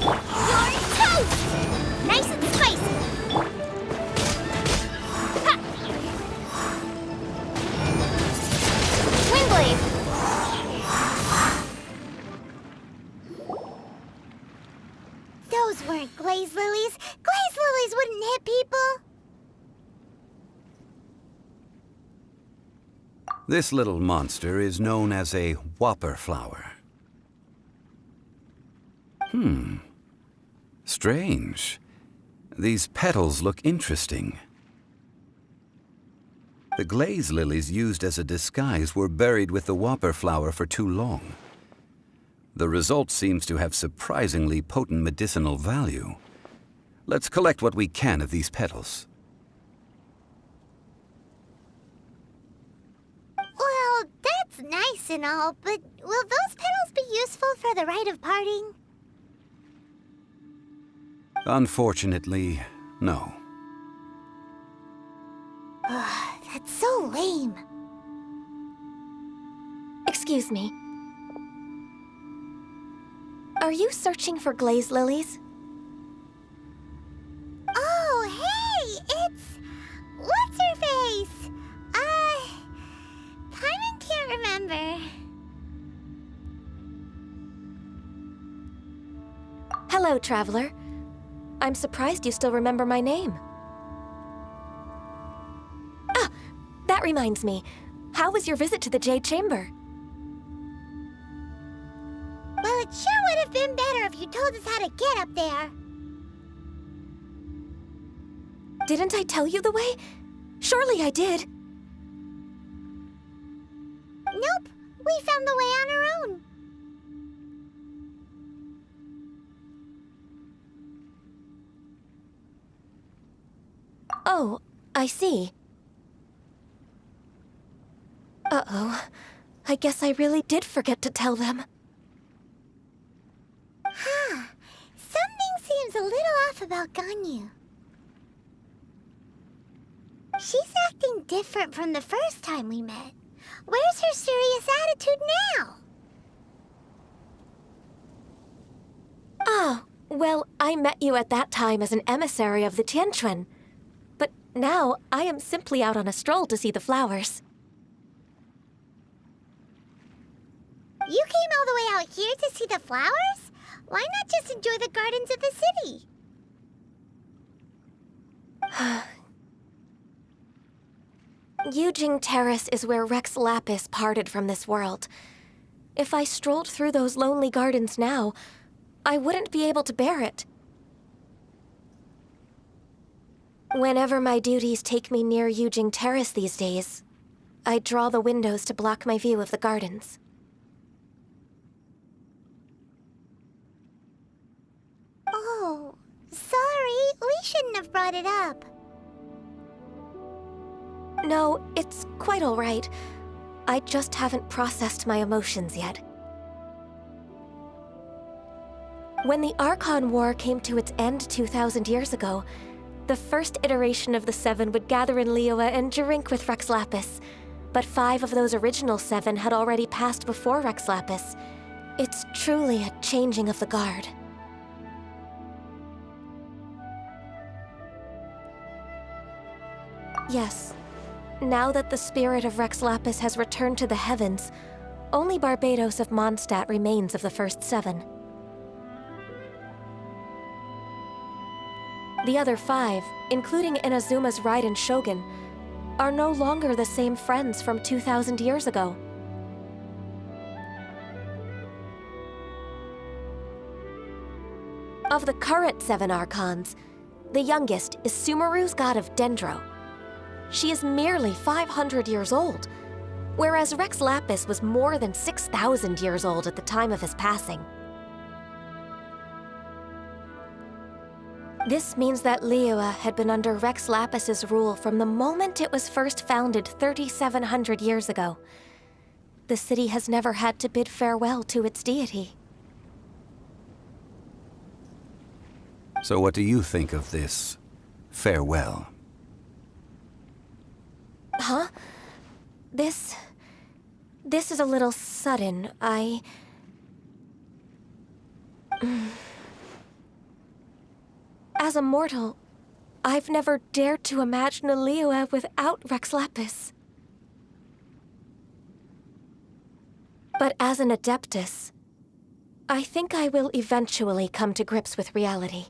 You're toast! Nice and spicy. Ha! Windblade. Those weren't glaze lilies. Glaze lilies wouldn't hit people. This little monster is known as a whopper flower. Strange. These petals look interesting. The glaze lilies used as a disguise were buried with the whopper flower for too long. The result seems to have surprisingly potent medicinal value. Let's collect what we can of these petals. Well, that's nice and all, but will those petals be useful for the rite of parting? Unfortunately, no. That's so lame. Excuse me. Are you searching for glaze lilies? Oh, hey! It's... what's her face? Paimon can't remember. Hello, traveler. I'm surprised you still remember my name. Ah, that reminds me. How was your visit to the Jade Chamber? Well, it sure would have been better if you told us how to get up there. Didn't I tell you the way? Surely I did. Nope, we found the way on our own. Oh, I see. Uh-oh. I guess I really did forget to tell them. Huh. Something seems a little off about Ganyu. She's acting different from the first time we met. Where's her serious attitude now? Ah, well, I met you at that time as an emissary of the Tianquan. But now, I am simply out on a stroll to see the flowers. You came all the way out here to see the flowers? Why not just enjoy the gardens of the city? Yujing Terrace is where Rex Lapis parted from this world. If I strolled through those lonely gardens now, I wouldn't be able to bear it. Whenever my duties take me near Yujing Terrace these days, I draw the windows to block my view of the gardens. Oh, sorry. We shouldn't have brought it up. No, it's quite all right. I just haven't processed my emotions yet. When the Archon War came to its end 2,000 years ago, the first iteration of the Seven would gather in Liyue and drink with Rex Lapis. But 5 of those original 7 had already passed before Rex Lapis. It's truly a changing of the guard. Yes. Now that the spirit of Rex Lapis has returned to the heavens, only Barbados of Mondstadt remains of the first 7. The other 5, including Inazuma's Raiden Shogun, are no longer the same friends from 2,000 years ago. Of the current 7 Archons, the youngest is Sumeru's god of Dendro. She is merely 500 years old, whereas Rex Lapis was more than 6,000 years old at the time of his passing. This means that Liyue had been under Rex Lapis's rule from the moment it was first founded 3,700 years ago. The city has never had to bid farewell to its deity. So what do you think of this farewell? Huh? This is a little sudden. As a mortal, I've never dared to imagine a Liyue without Rex Lapis. But as an Adeptus, I think I will eventually come to grips with reality.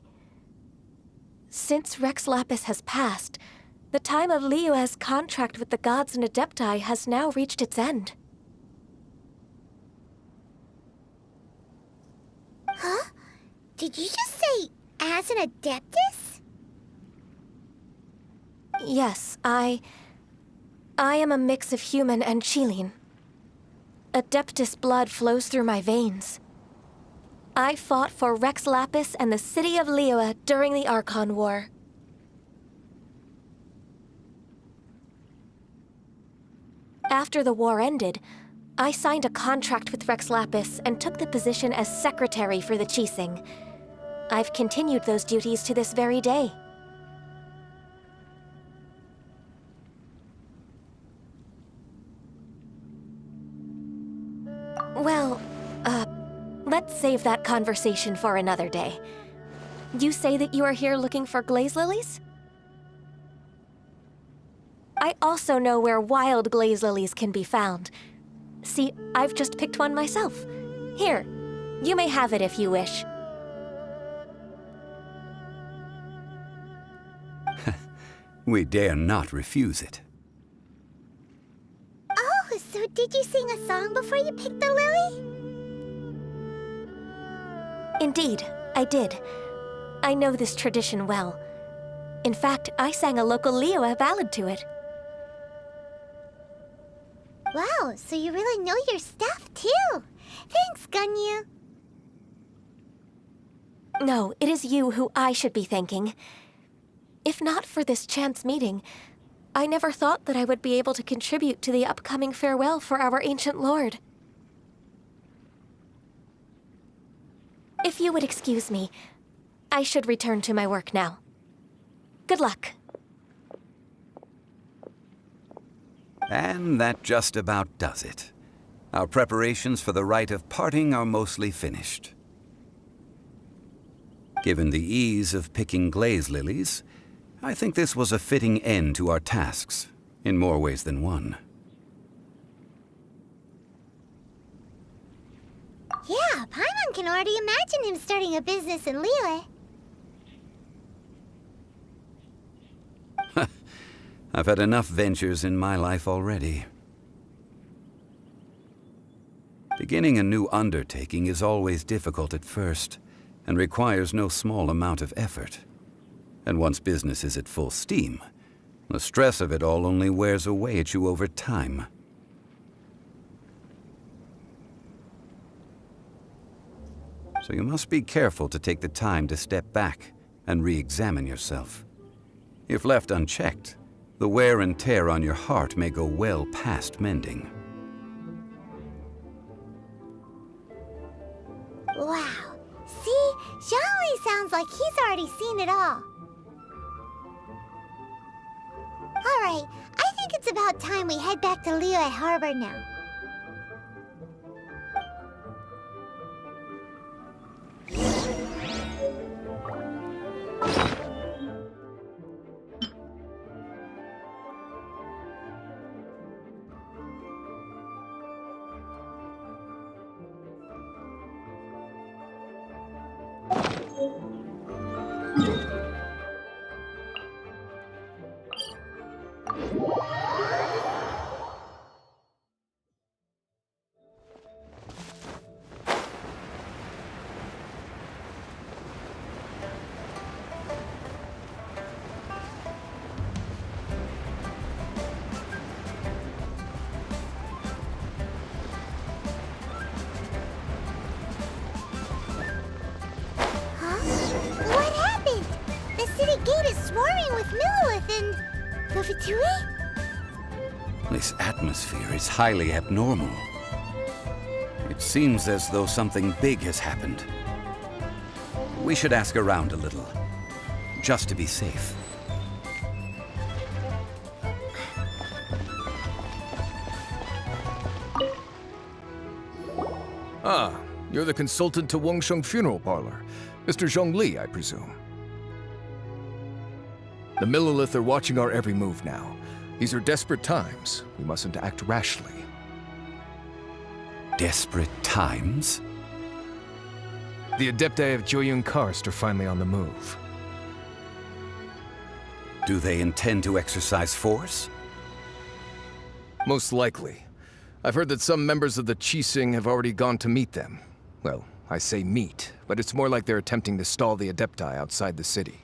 Since Rex Lapis has passed, the time of Liyue's contract with the gods and Adepti has now reached its end. Huh? Did you just say, as an Adeptus? Yes, I am a mix of human and Chilean. Adeptus blood flows through my veins. I fought for Rex Lapis and the city of Liyue during the Archon War. After the war ended, I signed a contract with Rex Lapis and took the position as secretary for the Qixing. I've continued those duties to this very day. Well, let's save that conversation for another day. You say that you are here looking for glaze lilies? I also know where wild glaze lilies can be found. See, I've just picked one myself. Here, you may have it if you wish. We dare not refuse it. Oh, so did you sing a song before you picked the lily? Indeed, I did. I know this tradition well. In fact, I sang a local Liyue ballad to it. Wow, so you really know your stuff, too. Thanks, Gunyu. No, it is you who I should be thanking. If not for this chance meeting, I never thought that I would be able to contribute to the upcoming farewell for our ancient lord. If you would excuse me, I should return to my work now. Good luck. And that just about does it. Our preparations for the rite of parting are mostly finished. Given the ease of picking glaze lilies, I think this was a fitting end to our tasks, in more ways than one. Yeah, Paimon can already imagine him starting a business in Liyue. I've had enough ventures in my life already. Beginning a new undertaking is always difficult at first, and requires no small amount of effort. And once business is at full steam, The stress of it all only wears away at you over time. So you must be careful to take the time to step back and re-examine yourself. If left unchecked, the wear and tear on your heart may go well past mending. Wow. See? Zhongli sounds like he's already seen it all. Alright, I think it's about time we head back to Liyue Harbor now. What happened? The city gate is swarming with Millilith and the Fatui? This atmosphere is highly abnormal. It seems as though something big has happened. We should ask around a little, just to be safe. Ah, you're the consultant to Wangsheng Funeral Parlor. Mr. Zhongli, I presume. The Millilith are watching our every move now. These are desperate times. We mustn't act rashly. Desperate times? The Adepti of Joyun Karst are finally on the move. Do they intend to exercise force? Most likely. I've heard that some members of the Qixing have already gone to meet them. Well, I say meet, but it's more like they're attempting to stall the Adepti outside the city.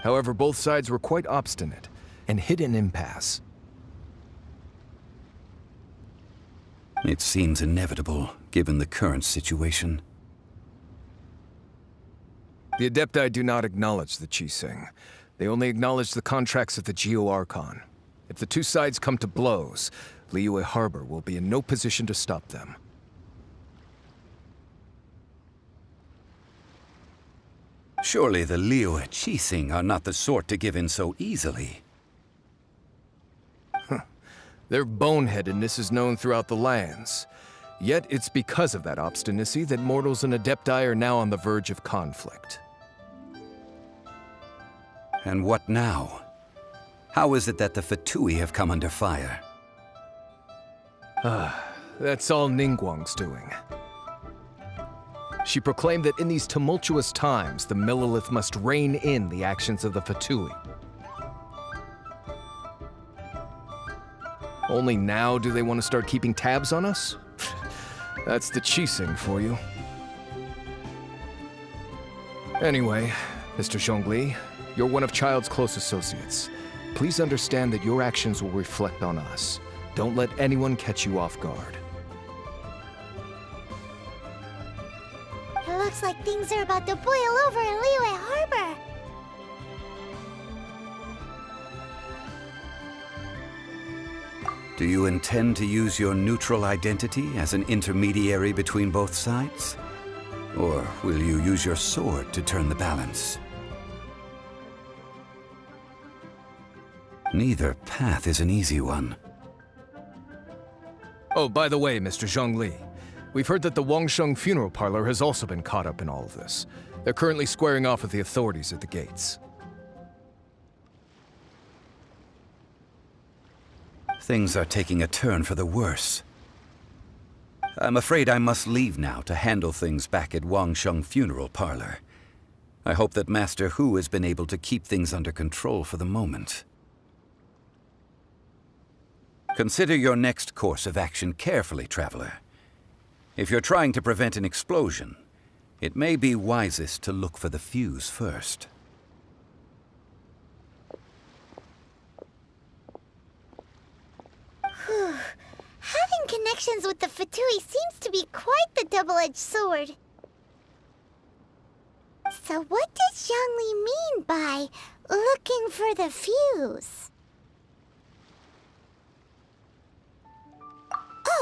However, both sides were quite obstinate and hit an impasse. It seems inevitable, given the current situation. The Adepti do not acknowledge the Qixing. They only acknowledge the contracts of the Geo-Archon. If the two sides come to blows, Liyue Harbor will be in no position to stop them. Surely the Liyue Qixing are not the sort to give in so easily. Their boneheadedness is known throughout the lands. Yet it's because of that obstinacy that mortals and Adepti are now on the verge of conflict. And what now? How is it that the Fatui have come under fire? That's all Ningguang's doing. She proclaimed that in these tumultuous times, the Millilith must rein in the actions of the Fatui. Only now do they want to start keeping tabs on us? That's the Qixing for you. Anyway, Mr. Zhongli, you're one of Child's close associates. Please understand that your actions will reflect on us. Don't let anyone catch you off guard. It looks like things are about to boil over in Liyue Harbor. Do you intend to use your neutral identity as an intermediary between both sides? Or will you use your sword to turn the balance? Neither path is an easy one. Oh, by the way, Mr. Zhongli, we've heard that the Wangsheng Funeral Parlor has also been caught up in all of this. They're currently squaring off with the authorities at the gates. Things are taking a turn for the worse. I'm afraid I must leave now to handle things back at Wangsheng Funeral Parlor. I hope that Master Hu has been able to keep things under control for the moment. Consider your next course of action carefully, Traveler. If you're trying to prevent an explosion, It may be wisest to look for the fuse first. Whew. Having connections with the Fatui seems to be quite the double-edged sword. So what does Zhongli mean by looking for the fuse?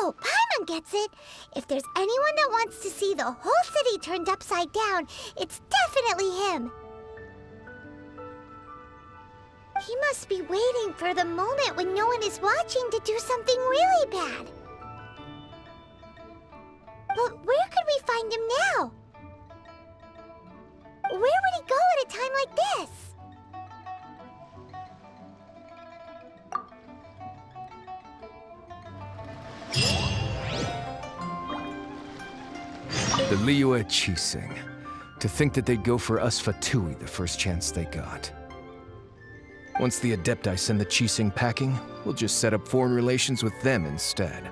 Oh, Paimon gets it! If there's anyone that wants to see the whole city turned upside down, it's definitely him! He must be waiting for the moment when no one is watching to do something really bad. But where could we find him now? Where would he go at a time like this? The Liyue Qixing. To think that they'd go for us Fatui the first chance they got. Once the Adepti send the Qixing packing, we'll just set up foreign relations with them instead.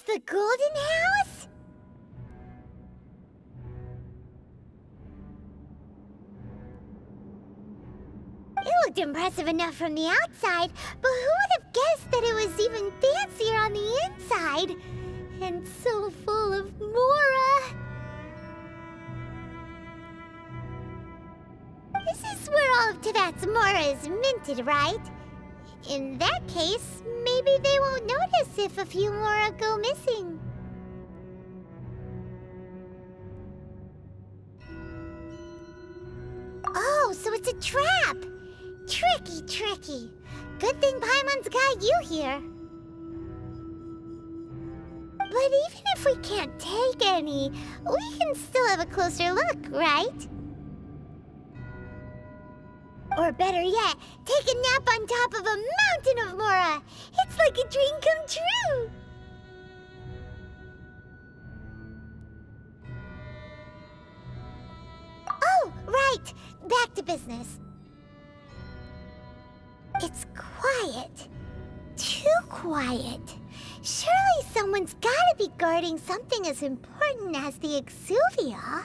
The Golden House? It looked impressive enough from the outside, but who would have guessed that it was even fancier on the inside? And so full of Mora! This is where all of Teyvat's Mora is minted, right? In that case, maybe they won't notice if a few Mora go missing. Oh, so it's a trap! Tricky, tricky. Good thing Paimon's got you here. But even if we can't take any, we can still have a closer look, right? Or better yet, take a nap on top of a mountain of Mora! It's like a dream come true! Oh, right! Back to business. It's quiet. Too quiet. Surely someone's gotta be guarding something as important as the Exuvia.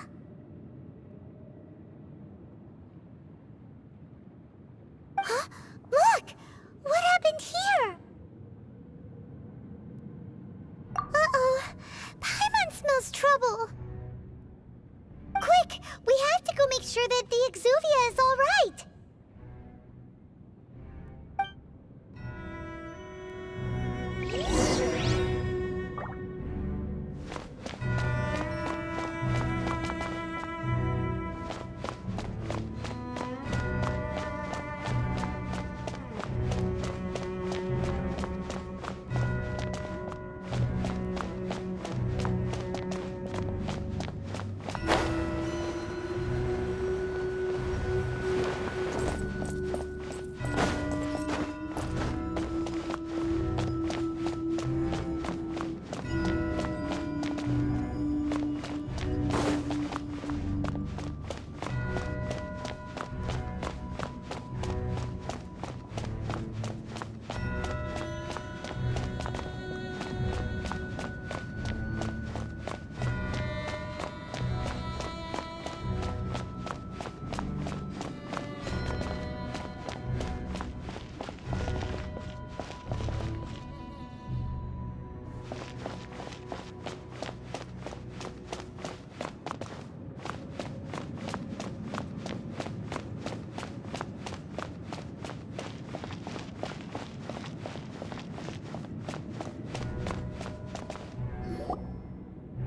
Huh? Look! What happened here? Uh-oh. Paimon smells trouble. Quick! We have to go make sure that the Exuvia is all right.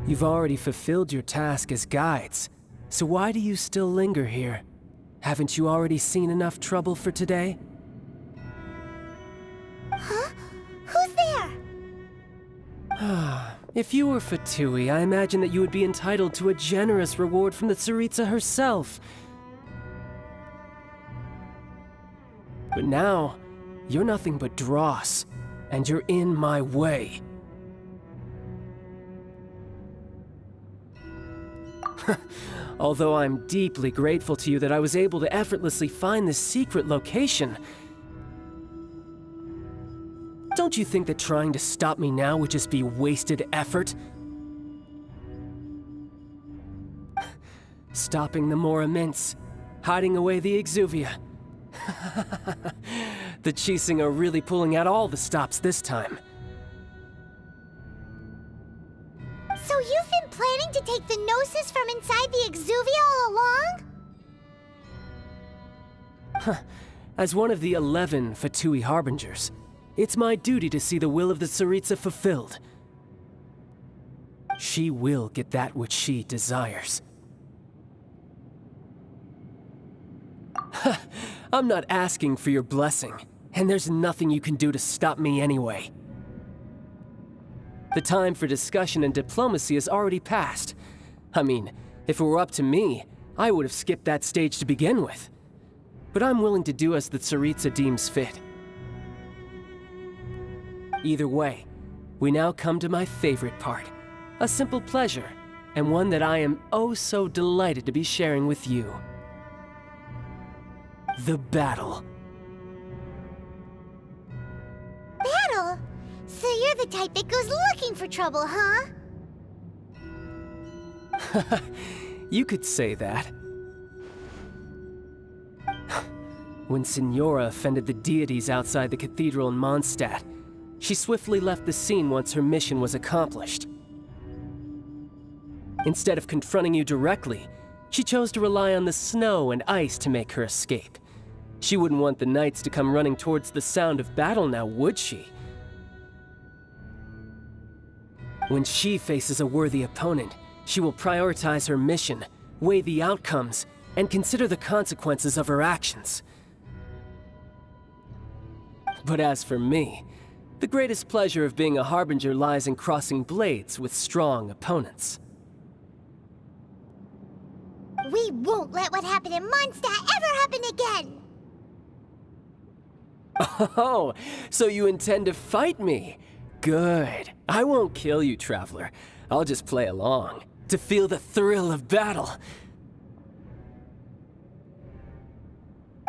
You've already fulfilled your task as guides, so why do you still linger here? Haven't you already seen enough trouble for today? Huh? Who's there? If you were Fatui, I imagine that you would be entitled to a generous reward from the Tsaritsa herself. But now, you're nothing but dross, and you're in my way. Although I'm deeply grateful to you that I was able to effortlessly find this secret location, don't you think that trying to stop me now would just be wasted effort? Stopping the Mora Mints, hiding away the Exuvia. The Chising are really pulling out all the stops this time. So you've been planning to take the Gnosis from inside the Exuvia all along? As one of the 11 Fatui Harbingers, it's my duty to see the will of the Tsaritsa fulfilled. She will get that which she desires. I'm not asking for your blessing, and there's nothing you can do to stop me anyway. The time for discussion and diplomacy has already passed. I mean, if it were up to me, I would have skipped that stage to begin with. But I'm willing to do as the Tsaritsa deems fit. Either way, we now come to my favorite part. A simple pleasure, and one that I am oh so delighted to be sharing with you. The battle. Battle? So you're the type that goes looking for trouble, huh? You could say that. When Signora offended the deities outside the cathedral in Mondstadt, she swiftly left the scene once her mission was accomplished. Instead of confronting you directly, she chose to rely on the snow and ice to make her escape. She wouldn't want the knights to come running towards the sound of battle now, would she? When she faces a worthy opponent, she will prioritize her mission, weigh the outcomes, and consider the consequences of her actions. But as for me, the greatest pleasure of being a Harbinger lies in crossing blades with strong opponents. We won't let what happened in Mondstadt ever happen again! Oh, so you intend to fight me? Good. I won't kill you, Traveler. I'll just play along, to feel the thrill of battle.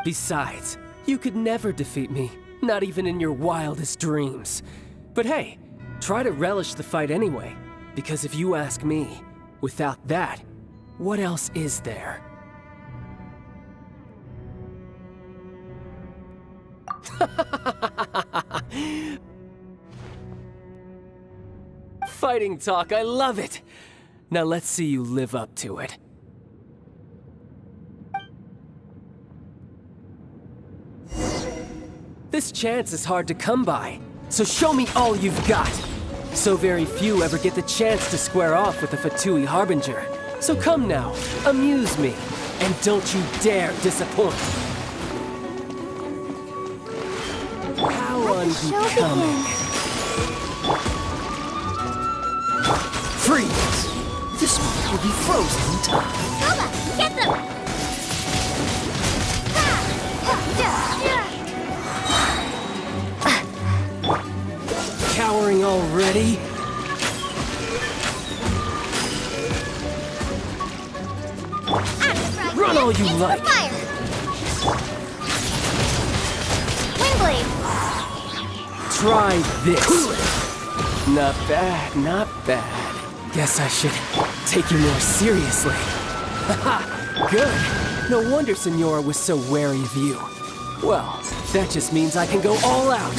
Besides, You could never defeat me, not even in your wildest dreams. But hey, try to relish the fight anyway, because if you ask me, without that, what else is there? Fighting talk, I love it! Now let's see you live up to it. This chance is hard to come by, so show me all you've got. So very few ever get the chance to square off with the Fatui Harbinger. So come now, amuse me, and don't you dare disappoint. How unbecoming. Freeze! This moment will be frozen in time. Glava, get them! Cowering already? Run all you like! Windblade! Try this! Not bad, not bad. Guess I should take you more seriously. Haha, good. No wonder Senora was so wary of you. Well, that just means I can go all out.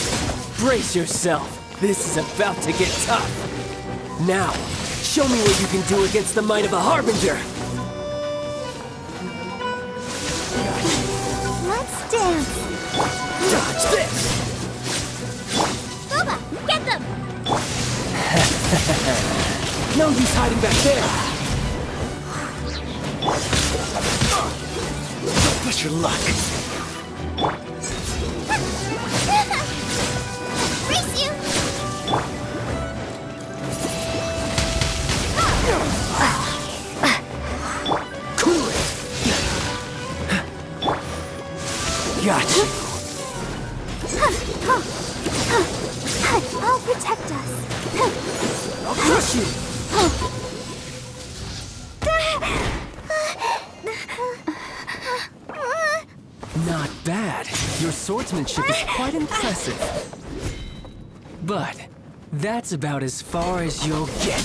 Brace yourself. This is about to get tough. Now, show me what you can do against the might of a Harbinger. Let's dance! Dodge this! Glava, get them! No use hiding back there! Don't push your luck. Brace you! Cool it! Got you! I'll protect us. I'll crush you! Not bad. Your swordsmanship is quite impressive. But that's about as far as you'll get.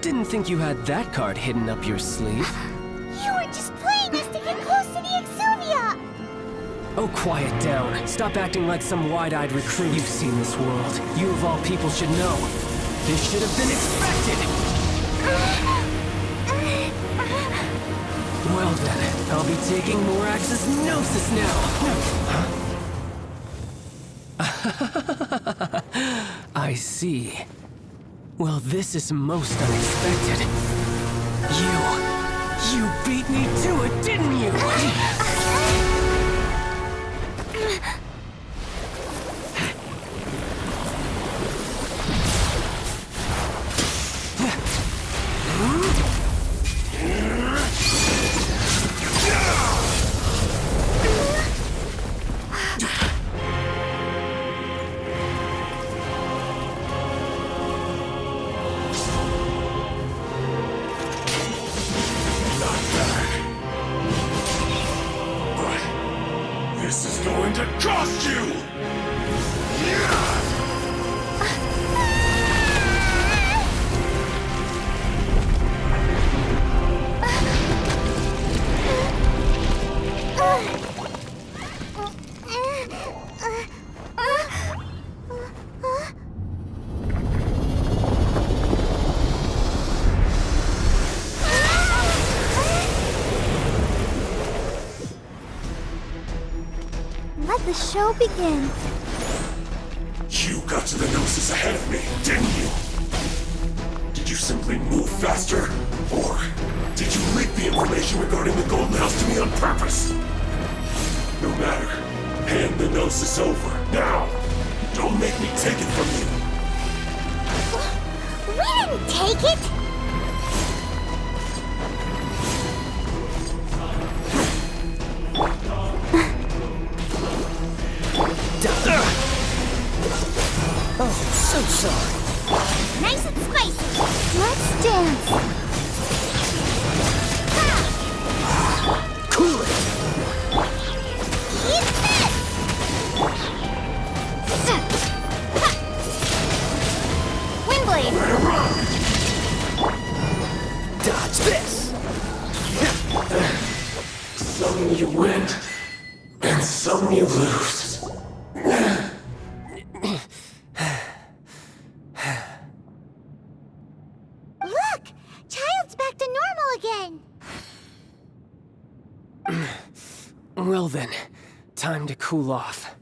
Didn't think you had that card hidden up your sleeve. You were just playing us to get close to the Exuvia! Oh, quiet down. Stop acting like some wide-eyed recruit. You've seen this world. You of all people should know. This should have been expected! Well then, I'll be taking Morax's Gnosis now! I see. Well, this is most unexpected. You beat me to it, didn't you? This is going to cost you! Let the show begin. You got to the Gnosis ahead of me, didn't you? Did you simply move faster? Or did you leak the information regarding the Golden House to me on purpose? No matter. Hand the Gnosis over, now! Don't make me take it from you! We didn't take it! sorry. Nice and spicy. Let's dance. Cool it! Eat this! Windblade. Dodge this! Some you win, and some you lose. Look! Child's back to normal again. Well then, time to cool off.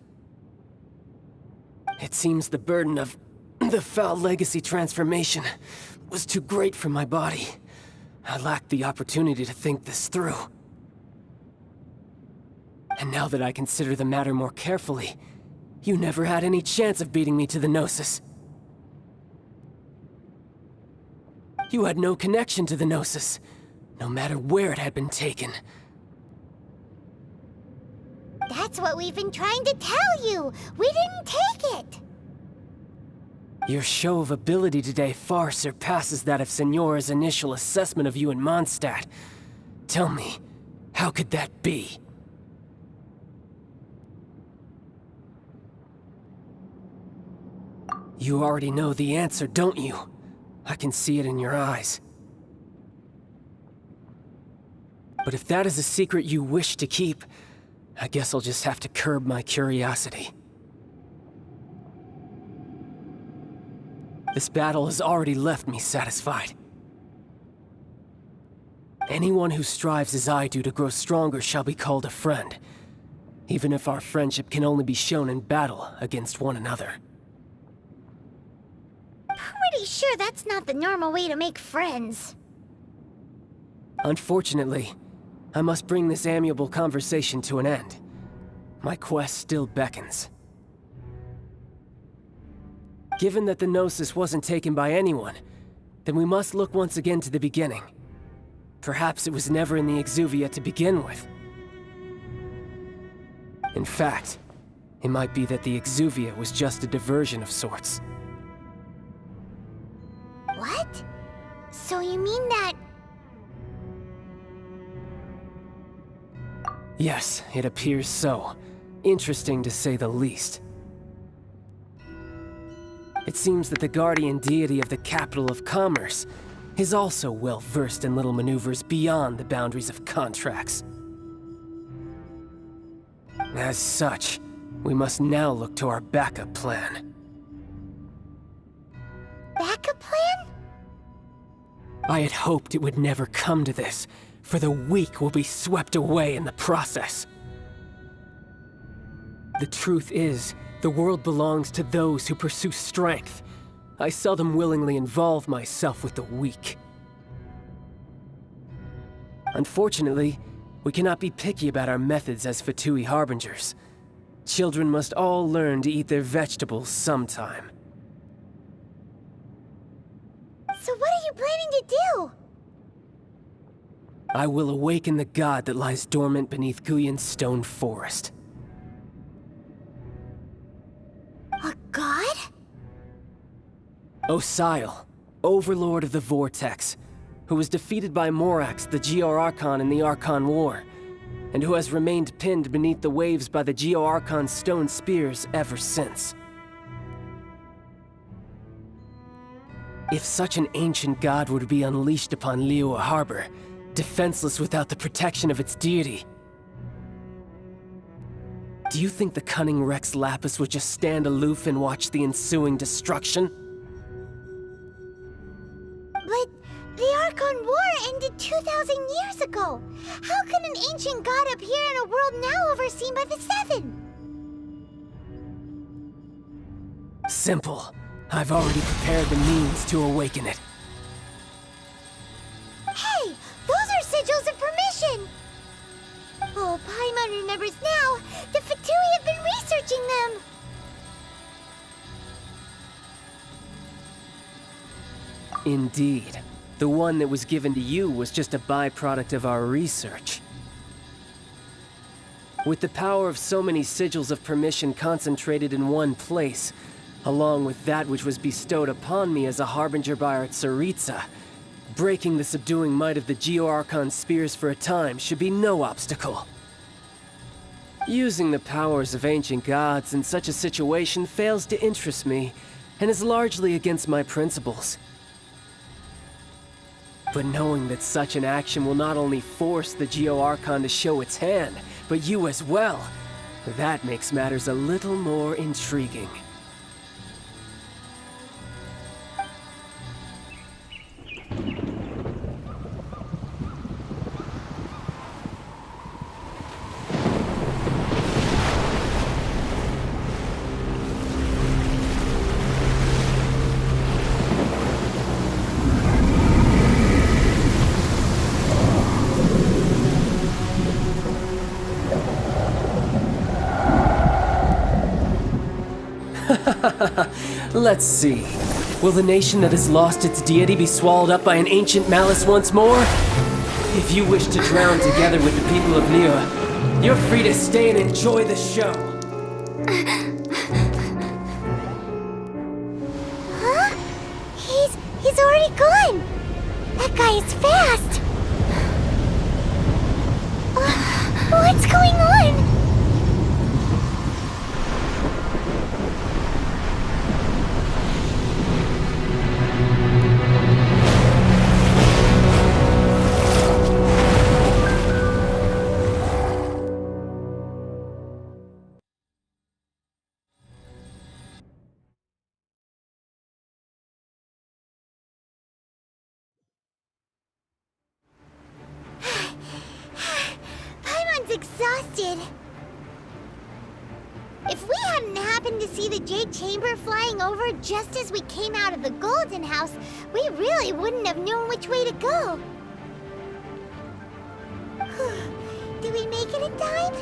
It seems the burden of the foul legacy transformation was too great for my body. I lacked the opportunity to think this through. And now that I consider the matter more carefully, you never had any chance of beating me to the Gnosis. You had no connection to the Gnosis, no matter where it had been taken. That's what we've been trying to tell you. We didn't take it. Your show of ability today far surpasses that of Signora's initial assessment of you in Mondstadt. Tell me, how could that be? You already know the answer, don't you? I can see it in your eyes. But if that is a secret you wish to keep, I guess I'll just have to curb my curiosity. This battle has already left me satisfied. Anyone who strives as I do to grow stronger shall be called a friend, even if our friendship can only be shown in battle against one another. Pretty sure that's not the normal way to make friends. Unfortunately, I must bring this amiable conversation to an end. My quest still beckons. Given that the Gnosis wasn't taken by anyone, then we must look once again to the beginning. Perhaps it was never in the Exuvia to begin with. In fact, it might be that the Exuvia was just a diversion of sorts. What? So you mean that... Yes, it appears so. Interesting to say the least. It seems that the guardian deity of the capital of commerce is also well versed in little maneuvers beyond the boundaries of contracts. As such, we must now look to our backup plan. Backup plan? I had hoped it would never come to this, for the weak will be swept away in the process. The truth is, the world belongs to those who pursue strength. I seldom willingly involve myself with the weak. Unfortunately, we cannot be picky about our methods as Fatui Harbingers. Children must all learn to eat their vegetables sometime. So what are you planning to do? I will awaken the god that lies dormant beneath Guyon's stone forest. A god? Osial, overlord of the Vortex, who was defeated by Morax, the Geo-Archon in the Archon War, and who has remained pinned beneath the waves by the Geo-Archon's stone spears ever since. If such an ancient god were to be unleashed upon Liyue Harbor, defenseless without the protection of its deity, do you think the cunning Rex Lapis would just stand aloof and watch the ensuing destruction? But the Archon War ended 2,000 years ago. How can an ancient god appear in a world now overseen by the Seven? Simple. I've already prepared the means to awaken it. Hey, those are sigils of permission! Oh, Paimon remembers now. The Fatui have been researching them. Indeed. The one that was given to you was just a byproduct of our research. With the power of so many sigils of permission concentrated in one place, along with that which was bestowed upon me as a harbinger by our Tsaritsa. Breaking the subduing might of the Geo-Archon spears for a time should be no obstacle. Using the powers of ancient gods in such a situation fails to interest me, and is largely against my principles. But knowing that such an action will not only force the Geo-Archon to show its hand, but you as well, that makes matters a little more intriguing. Let's see. Will the nation that has lost its deity be swallowed up by an ancient malice once more? If you wish to drown together with the people of Liyue, you're free to stay and enjoy the show. Huh? He's already gone! That guy is fast! What's going on? Exhausted. If we hadn't happened to see the Jade Chamber flying over just as we came out of the Golden House, we really wouldn't have known which way to go. Did we make it in time?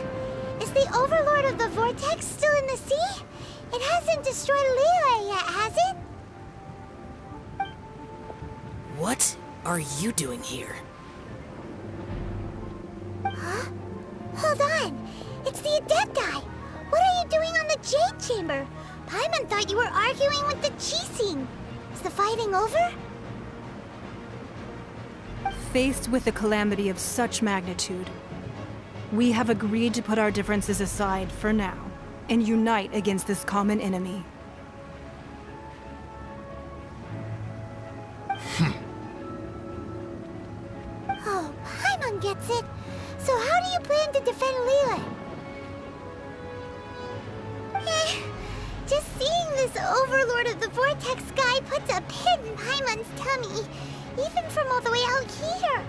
Is the Overlord of the Vortex still in the sea? It hasn't destroyed Liyue yet, has it? What are you doing here? Huh? Hold on! It's the Adepti! What are you doing on the Jade Chamber? Paimon thought you were arguing with the Qixing. Is the fighting over? Faced with a calamity of such magnitude, we have agreed to put our differences aside for now and unite against this common enemy. Oh, Paimon gets it. So how do you plan to defend Liyue? Just seeing this Overlord of the Vortex guy puts a pit in Paimon's tummy, even from all the way out here.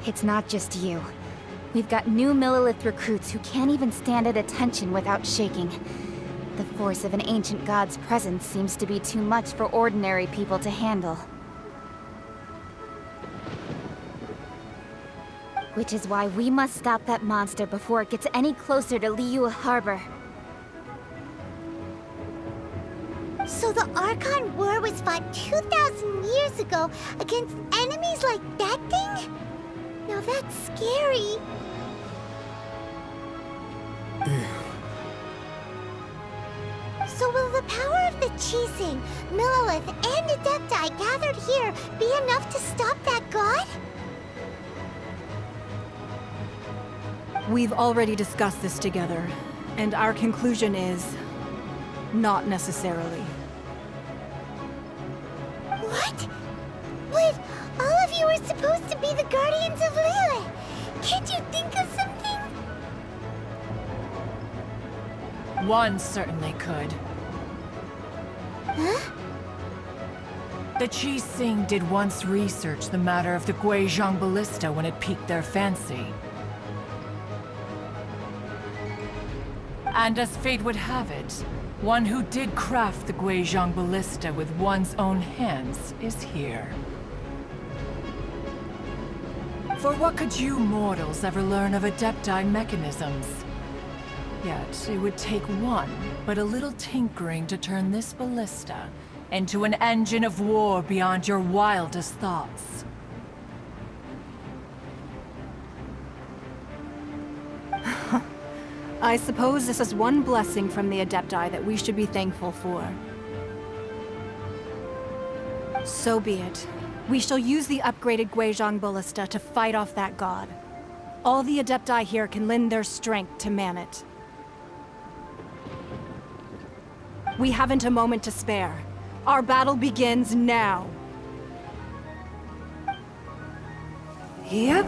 It's not just you. We've got new Millelith recruits who can't even stand at attention without shaking. The force of an ancient god's presence seems to be too much for ordinary people to handle. Which is why we must stop that monster before it gets any closer to Liyue Harbor. So the Archon War was fought 2,000 years ago against enemies like that thing? Now that's scary. So will the power of the Qixing, Millelith, and Adepti gathered here be enough to stop that god? We've already discussed this together, and our conclusion is not necessarily. What? But all of you are supposed to be the guardians of Liyue. Can't you think of something? One certainly could. Huh? The Qixing did once research the matter of the Guizhong Ballista when it piqued their fancy. And as fate would have it, one who did craft the Guizhong Ballista with one's own hands is here. For what could you mortals ever learn of Adepti mechanisms? Yet it would take one, but a little tinkering to turn this ballista into an engine of war beyond your wildest thoughts. I suppose this is one blessing from the Adepti that we should be thankful for. So be it. We shall use the upgraded Guizhong Ballista to fight off that god. All the Adepti here can lend their strength to man it. We haven't a moment to spare. Our battle begins now. Yep.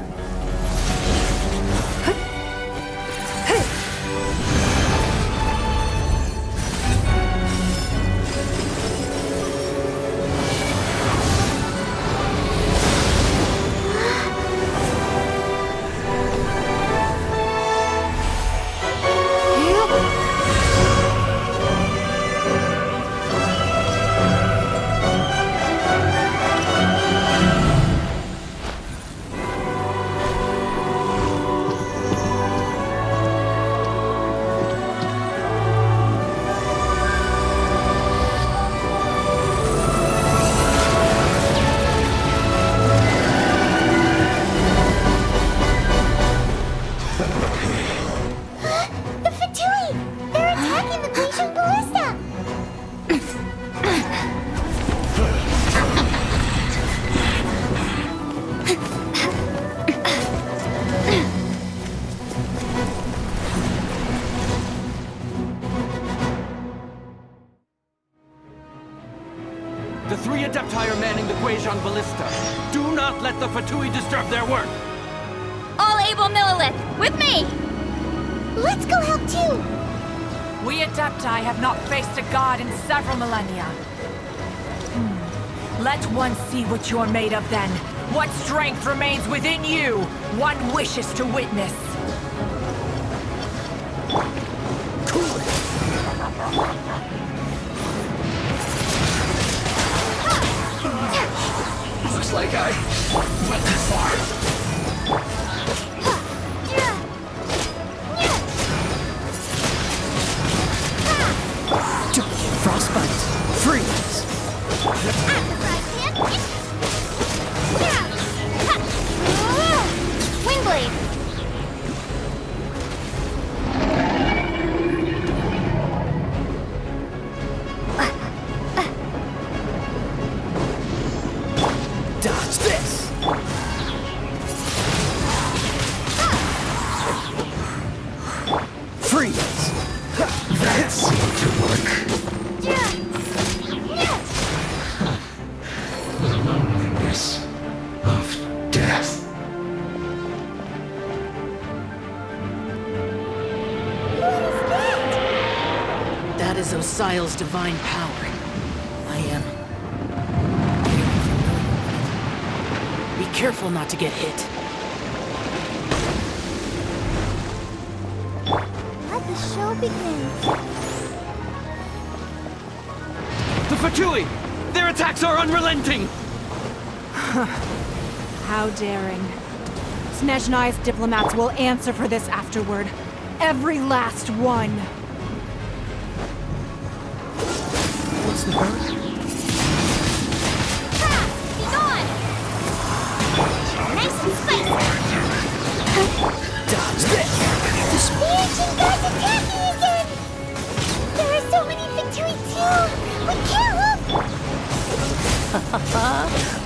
The three Adepti are manning the Guizhong Ballista. Do not let the Fatui disturb their work! All able Millilith, with me! Let's go help too! We Adepti have not faced a god in several millennia. Let one see what you're made of then. What strength remains within you, one wishes to witness. Looks like I went too far. Frostbite. Freeze. Windblade. Dodge this. Freeze. That seemed to work. The loneliness of death. That is Osial's divine power. I am... Be careful not to get hit. Let the show begin. The Fatui! Their attacks are unrelenting! How daring. Snezhnai's diplomats will answer for this afterward. Every last one. What's the hurry? Be gone! Nice and spicy! Dodge this. The ancient god's attacking again! There are so many Fatui too! We can't look!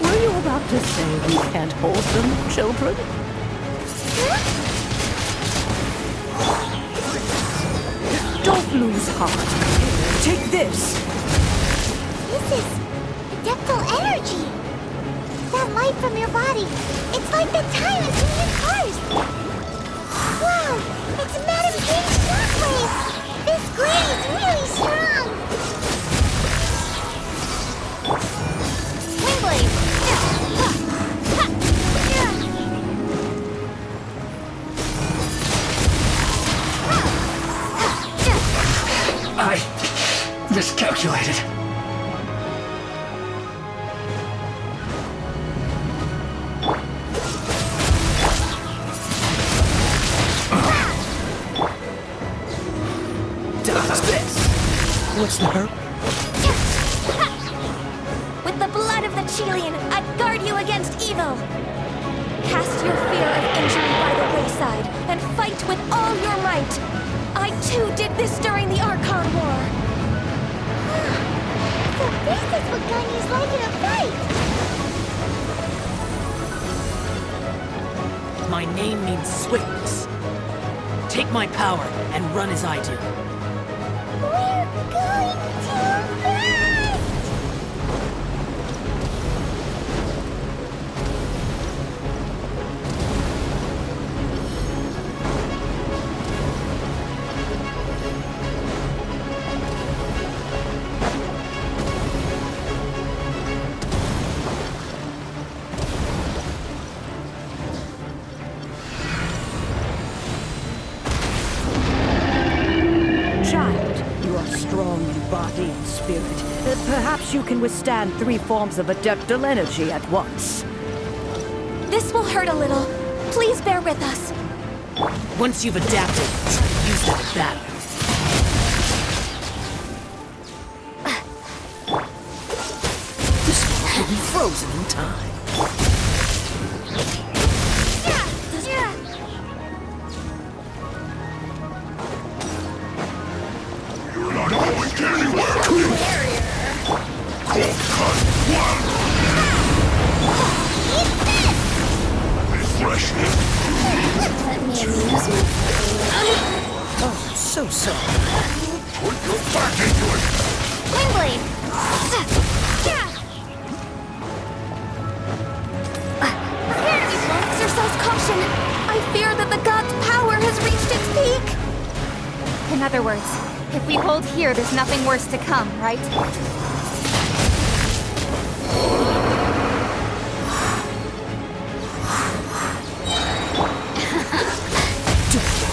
Were you about to say we can't hold them, children? Don't lose heart. Take this. This is adeptal energy! That light from your body, it's like the time between your cars! Wow! It's Madame King's shockwave! This grade is really strong! Windblade! I miscalculated. Dodge this. What's the hurry? With the blood of the Chilean, I guard you against evil. Cast your fear of injury by the wayside and fight with all your might. I too did this during the Archon War. So this is what Ganyu's like in a fight! My name means swiftness. Take my power and run as I do. We're going too fast! Child, you are strong in body and spirit. Perhaps you can withstand 3 forms of adeptal energy at once. This will hurt a little. Please bear with us. Once you've adapted, use that in battle. This one will be frozen in time. You're not going anywhere! Cold cut one! Refreshment! Let me amuse you. Oh, so sorry. Put your back into it! Wind Blade! Prepare to be blown. Exercise caution. I fear that the god's power has reached its peak. In other words, if we hold here, there's nothing worse to come, right?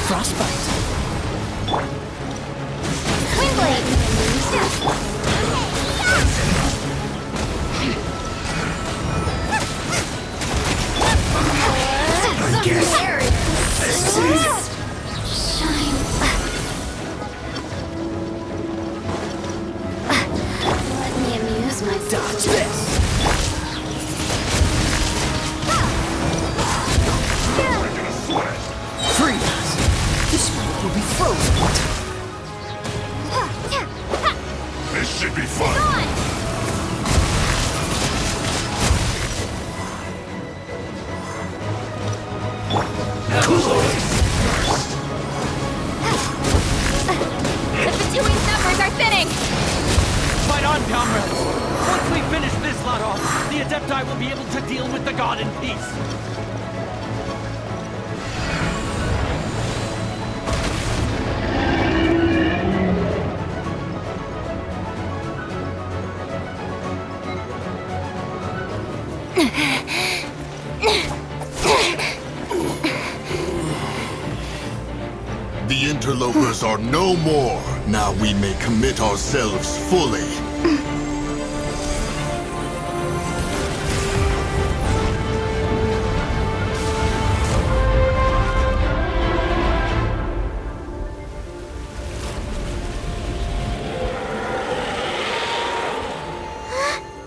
Frostbite. Wind Blade! I guess this is it. Shine. Let me amuse myself. Dodge this. Freeze. This one will be frozen. This should be fun! The Fatui numbers are thinning! Fight on, comrades! Once we finish this lot off, the Adepti will be able to deal with the god in peace. The interlopers are no more. Now we may commit ourselves fully.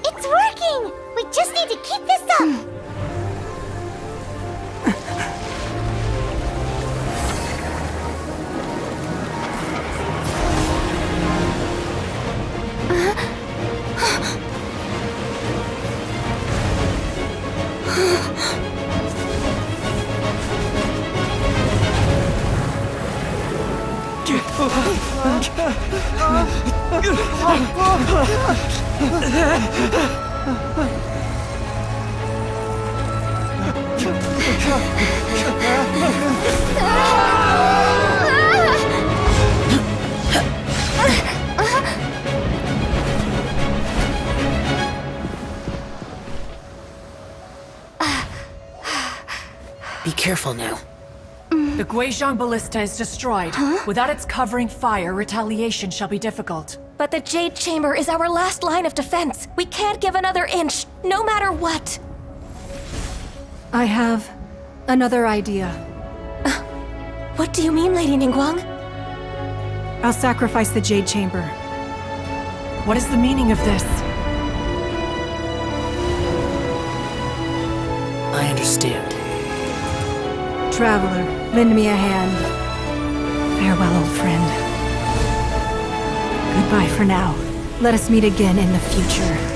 It's working! We just need to keep this up! Be careful now. The Guizhong Ballista is destroyed. Without its covering fire, retaliation shall be difficult. But the Jade Chamber is our last line of defense. We can't give another inch, no matter what. I have another idea. What do you mean, Lady Ningguang? I'll sacrifice the Jade Chamber. What is the meaning of this? I understand. Traveler, lend me a hand. Farewell, old friend. Goodbye for now. Let us meet again in the future.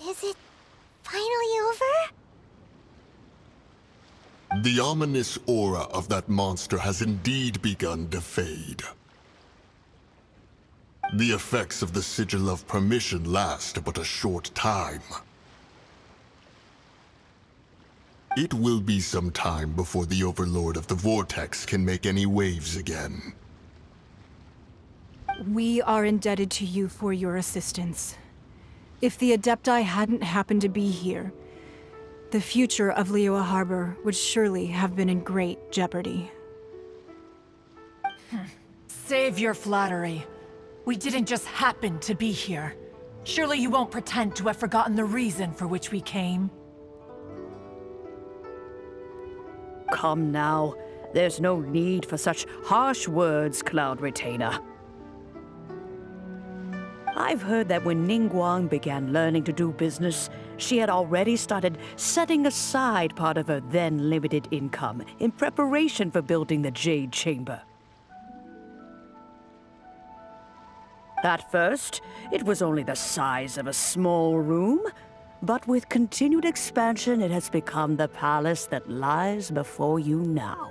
Is it finally over? The ominous aura of that monster has indeed begun to fade. The effects of the Sigil of Permission last but a short time. It will be some time before the Overlord of the Vortex can make any waves again. We are indebted to you for your assistance. If the Adepti hadn't happened to be here, the future of Liyue Harbor would surely have been in great jeopardy. Save your flattery. We didn't just happen to be here. Surely you won't pretend to have forgotten the reason for which we came. Come now. There's no need for such harsh words, Cloud Retainer. I've heard that when Ningguang began learning to do business, she had already started setting aside part of her then limited income in preparation for building the Jade Chamber. At first, it was only the size of a small room, but with continued expansion, it has become the palace that lies before you now.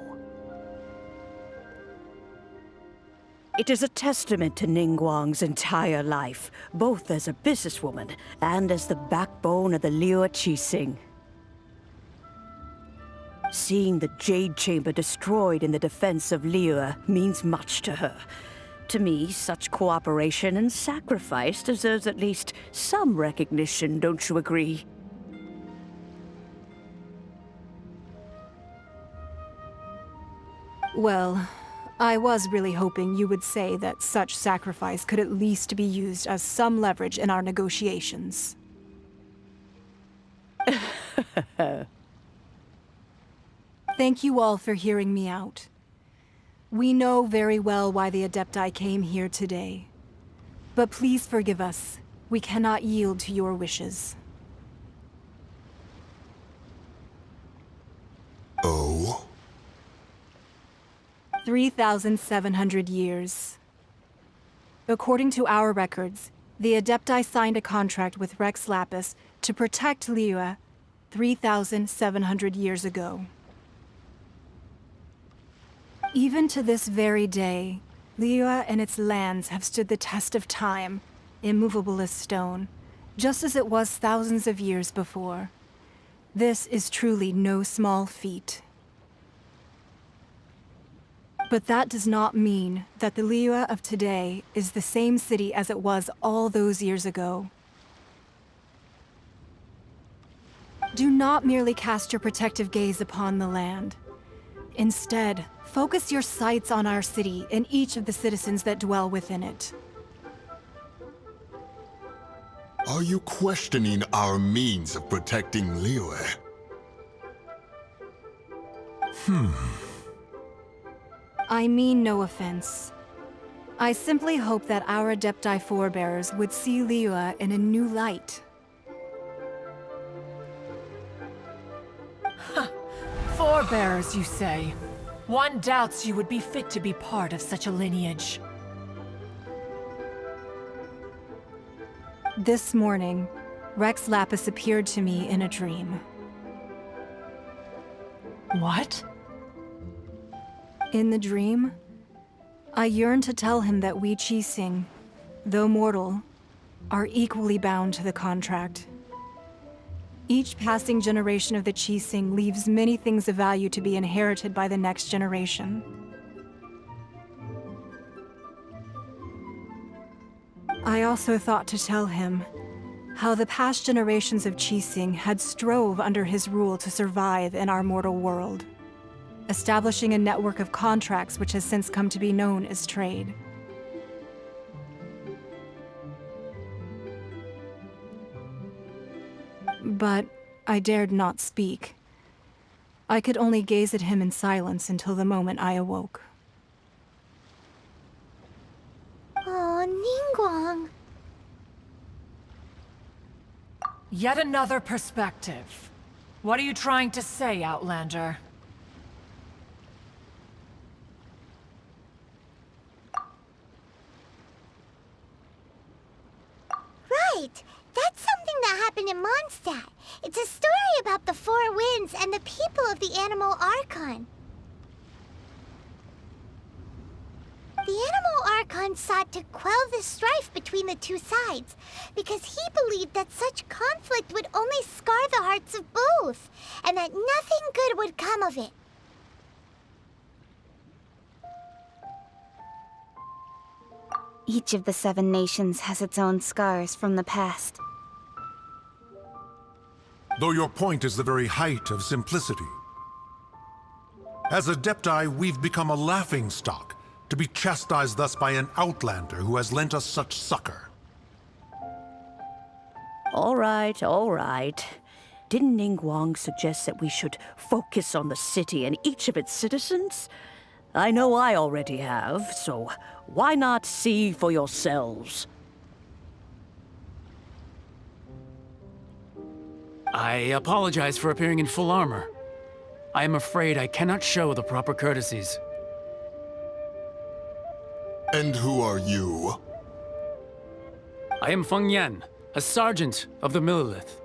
It is a testament to Ningguang's entire life, both as a businesswoman and as the backbone of the Liyue Qixing. Seeing the Jade Chamber destroyed in the defense of Liyue means much to her. To me, such cooperation and sacrifice deserves at least some recognition, don't you agree? Well, I was really hoping you would say that such sacrifice could at least be used as some leverage in our negotiations. Thank you all for hearing me out. We know very well why the Adepti came here today. But please forgive us. We cannot yield to your wishes. Oh? 3,700 years. According to our records, the Adepti signed a contract with Rex Lapis to protect Liyue 3,700 years ago. Even to this very day, Liyue and its lands have stood the test of time, immovable as stone, just as it was thousands of years before. This is truly no small feat. But that does not mean that the Liyue of today is the same city as it was all those years ago. Do not merely cast your protective gaze upon the land. Instead, focus your sights on our city and each of the citizens that dwell within it. Are you questioning our means of protecting Liyue? I mean no offense. I simply hope that our Adepti forebears would see Liyue in a new light. Forebears, you say? One doubts you would be fit to be part of such a lineage. This morning, Rex Lapis appeared to me in a dream. What? In the dream, I yearned to tell him that we Qixing, though mortal, are equally bound to the contract. Each passing generation of the Qixing leaves many things of value to be inherited by the next generation. I also thought to tell him how the past generations of Qixing had strove under his rule to survive in our mortal world, establishing a network of contracts which has since come to be known as trade. But I dared not speak. I could only gaze at him in silence until the moment I awoke. Oh, Ningguang. Yet another perspective. What are you trying to say, Outlander? Right! That's something that happened in Mondstadt. It's a story about the Four Winds and the people of the Animal Archon. The Animal Archon sought to quell the strife between the two sides, because he believed that such conflict would only scar the hearts of both, and that nothing good would come of it. Each of the 7 nations has its own scars from the past. Though your point is the very height of simplicity. As Adepti, we've become a laughingstock, to be chastised thus by an outlander who has lent us such succor. All right, all right. Didn't Ningguang suggest that we should focus on the city and each of its citizens? I know I already have, so why not see for yourselves? I apologize for appearing in full armor. I am afraid I cannot show the proper courtesies. And who are you? I am Feng Yan, a sergeant of the Millelith.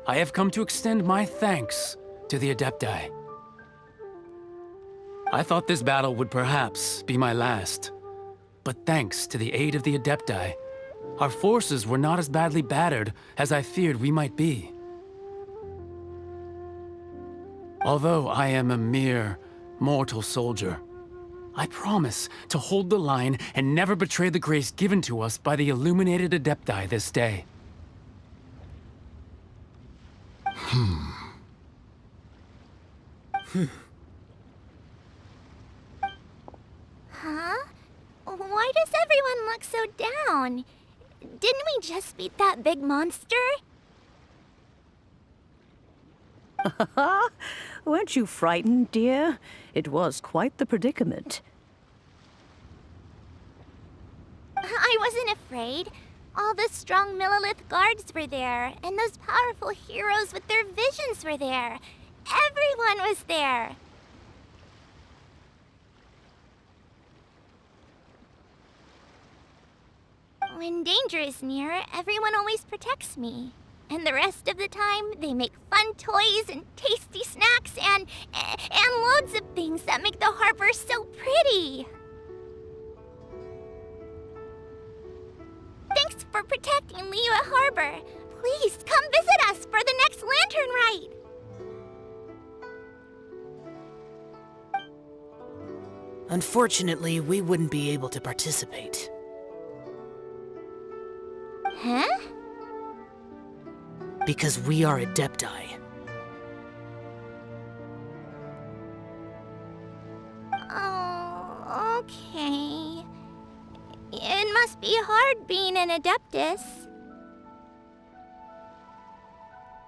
I have come to extend my thanks to the Adepti. I thought this battle would perhaps be my last. But thanks to the aid of the Adepti, our forces were not as badly battered as I feared we might be. Although I am a mere mortal soldier, I promise to hold the line and never betray the grace given to us by the illuminated Adepti this day. Huh? Why does everyone look so down? Didn't we just beat that big monster? Weren't you frightened, dear? It was quite the predicament. I wasn't afraid. All the strong Millelith guards were there, and those powerful heroes with their visions were there. Everyone was there. When danger is near, everyone always protects me. And the rest of the time, they make fun toys and tasty snacks and loads of things that make the harbor so pretty. Thanks for protecting Liyue Harbor. Please come visit us for the next lantern ride. Unfortunately, we wouldn't be able to participate. Huh? Because we are Adepti. Oh, okay. It must be hard being an Adeptus.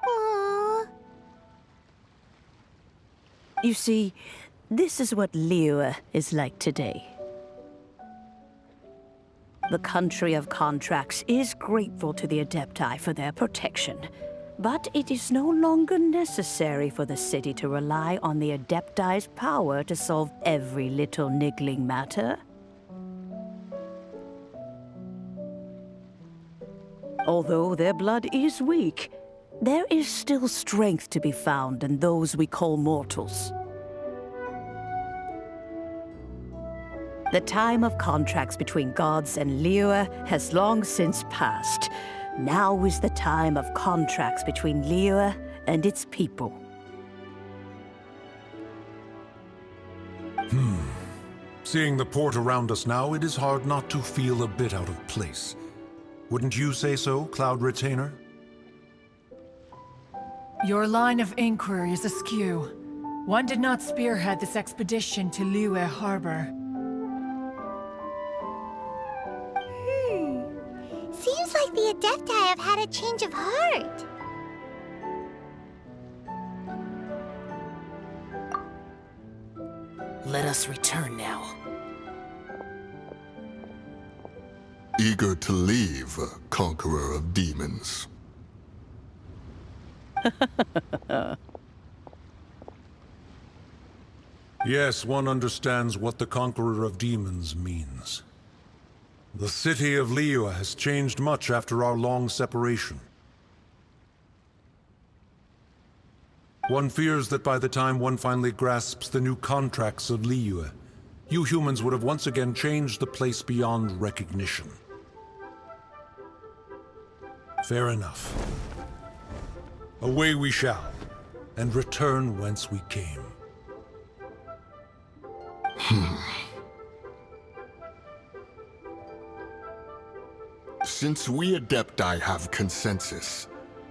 Aww. You see, this is what Liyue is like today. The country of contracts is grateful to the Adepti for their protection, but it is no longer necessary for the city to rely on the Adepti's power to solve every little niggling matter. Although their blood is weak, there is still strength to be found in those we call mortals. The time of contracts between gods and Liyue has long since passed. Now is the time of contracts between Liyue and its people. Seeing the port around us now, it is hard not to feel a bit out of place. Wouldn't you say so, Cloud Retainer? Your line of inquiry is askew. One did not spearhead this expedition to Liyue Harbor. Seems like the Adepti have had a change of heart. Let us return now. Eager to leave, Conqueror of Demons. Yes, one understands what the Conqueror of Demons means. The city of Liyue has changed much after our long separation. One fears that by the time one finally grasps the new contracts of Liyue, you humans would have once again changed the place beyond recognition. Fair enough. Away we shall, and return whence we came. Since we Adepti have consensus,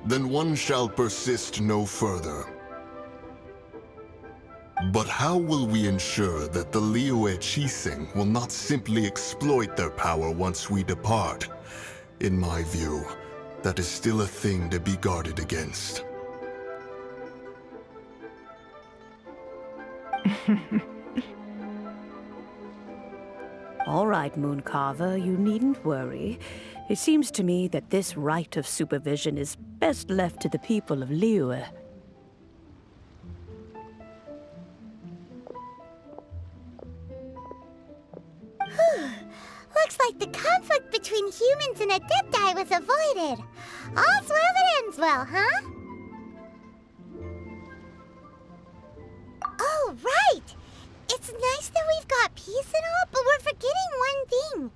then one shall persist no further. But how will we ensure that the Liyue Qixing will not simply exploit their power once we depart? In my view, that is still a thing to be guarded against. All right, Mooncarver, you needn't worry. It seems to me that this right of supervision is best left to the people of Liyue. Looks like the conflict between humans and Adepti was avoided. All's well that ends well, huh? Oh, right! It's nice that we've got peace and all, but we're forgetting one thing.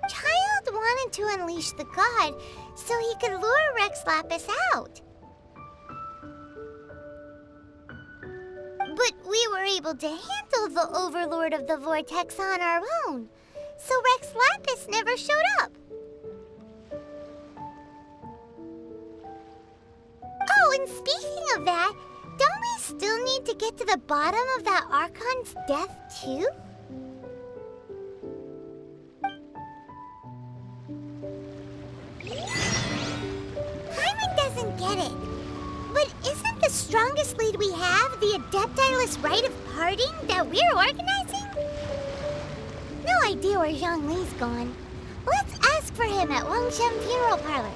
Child wanted to unleash the god so he could lure Rex Lapis out. But we were able to handle the Overlord of the Vortex on our own, so Rex Lapis never showed up. Oh, and speaking of that, don't we still need to get to the bottom of that Archon's death, too? Hyman doesn't get it. But isn't the strongest lead we have the Adepti-less rite of parting that we're organizing? No idea where Zhongli's gone. Let's ask for him at Wangshen Funeral Parlor.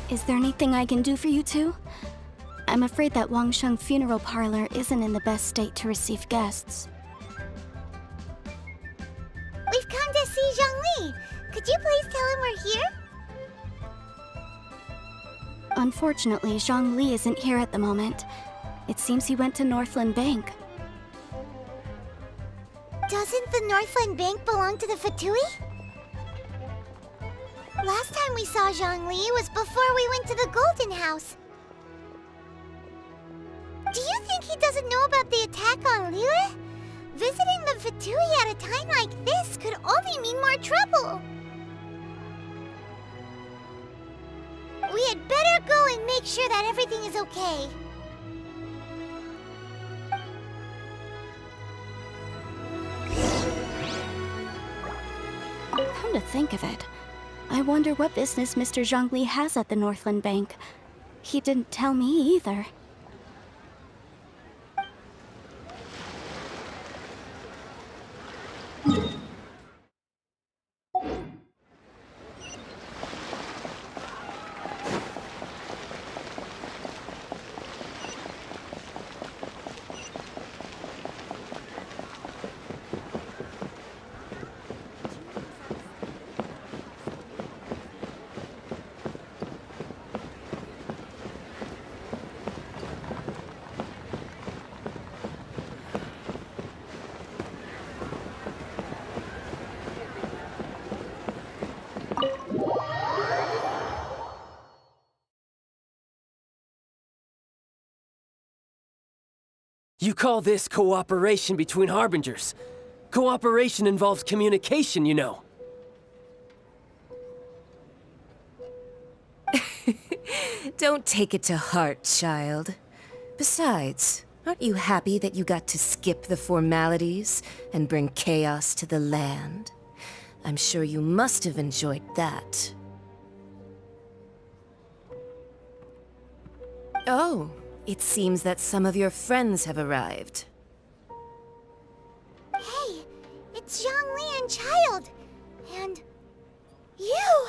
Is there anything I can do for you two? I'm afraid that Wangshen Funeral Parlor isn't in the best state to receive guests. We've come to see Zhongli. Could you please tell him we're here? Unfortunately, Zhongli isn't here at the moment. It seems he went to Northland Bank. Doesn't the Northland Bank belong to the Fatui? Last time we saw Zhongli was before we went to the Golden House. Do you think he doesn't know about the attack on Liyue? Visiting the Fatui at a time like this could only mean more trouble. We had better go and make sure that everything is okay. Come to think of it, I wonder what business Mr. Zhongli has at the Northland Bank. He didn't tell me either. You call this cooperation between Harbingers? Cooperation involves communication, you know. Don't take it to heart, child. Besides, aren't you happy that you got to skip the formalities and bring chaos to the land? I'm sure you must have enjoyed that. Oh, it seems that some of your friends have arrived. Hey, it's Zhongli and Child. And you!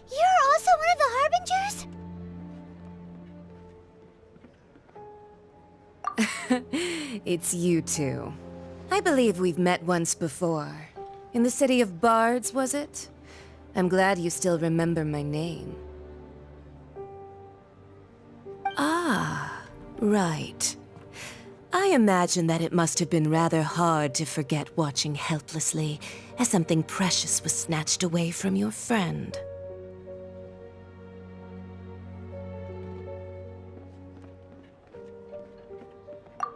You're also one of the Harbingers? It's you two. I believe we've met once before. In the city of Bards, was it? I'm glad you still remember my name. Ah, right. I imagine that it must have been rather hard to forget watching helplessly as something precious was snatched away from your friend.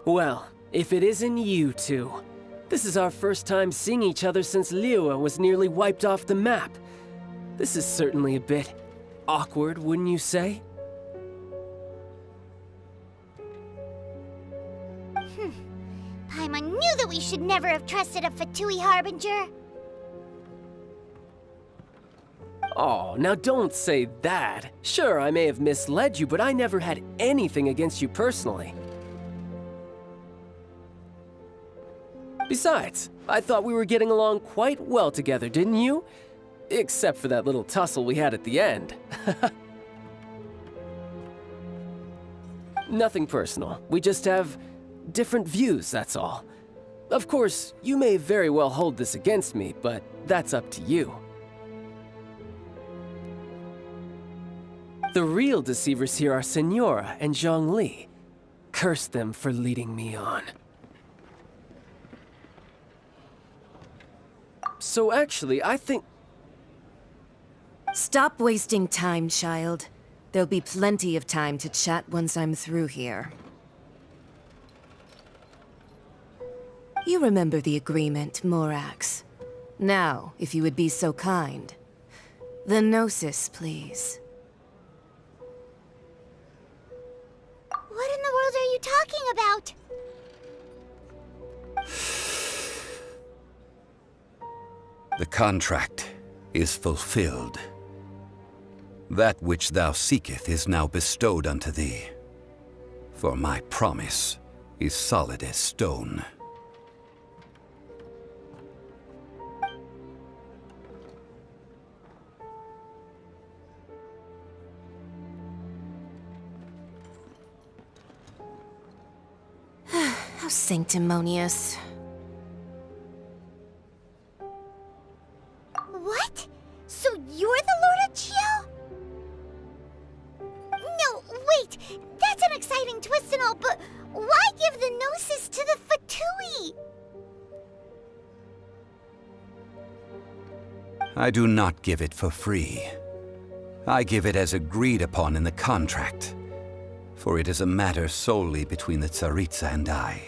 Well, if it isn't you two. This is our first time seeing each other since Liyue was nearly wiped off the map. This is certainly a bit awkward, wouldn't you say? Paimon knew that we should never have trusted a Fatui Harbinger. Oh, now don't say that. Sure, I may have misled you, but I never had anything against you personally. Besides, I thought we were getting along quite well together, didn't you? Except for that little tussle we had at the end. Nothing personal. We just have different views, that's all. Of course, you may very well hold this against me, but that's up to you. The real deceivers here are Senora and Zhongli. Curse them for leading me on. So actually, I think... Stop wasting time, child. There'll be plenty of time to chat once I'm through here. You remember the agreement, Morax. Now, if you would be so kind. The Gnosis, please. What in the world are you talking about? The contract is fulfilled. That which thou seeketh is now bestowed unto thee. For my promise is solid as stone. How sanctimonious. What? So you're the Lord of Chiao? No, wait! That's an exciting twist and all, but why give the Gnosis to the Fatui? I do not give it for free. I give it as agreed upon in the contract, for it is a matter solely between the Tsaritsa and I.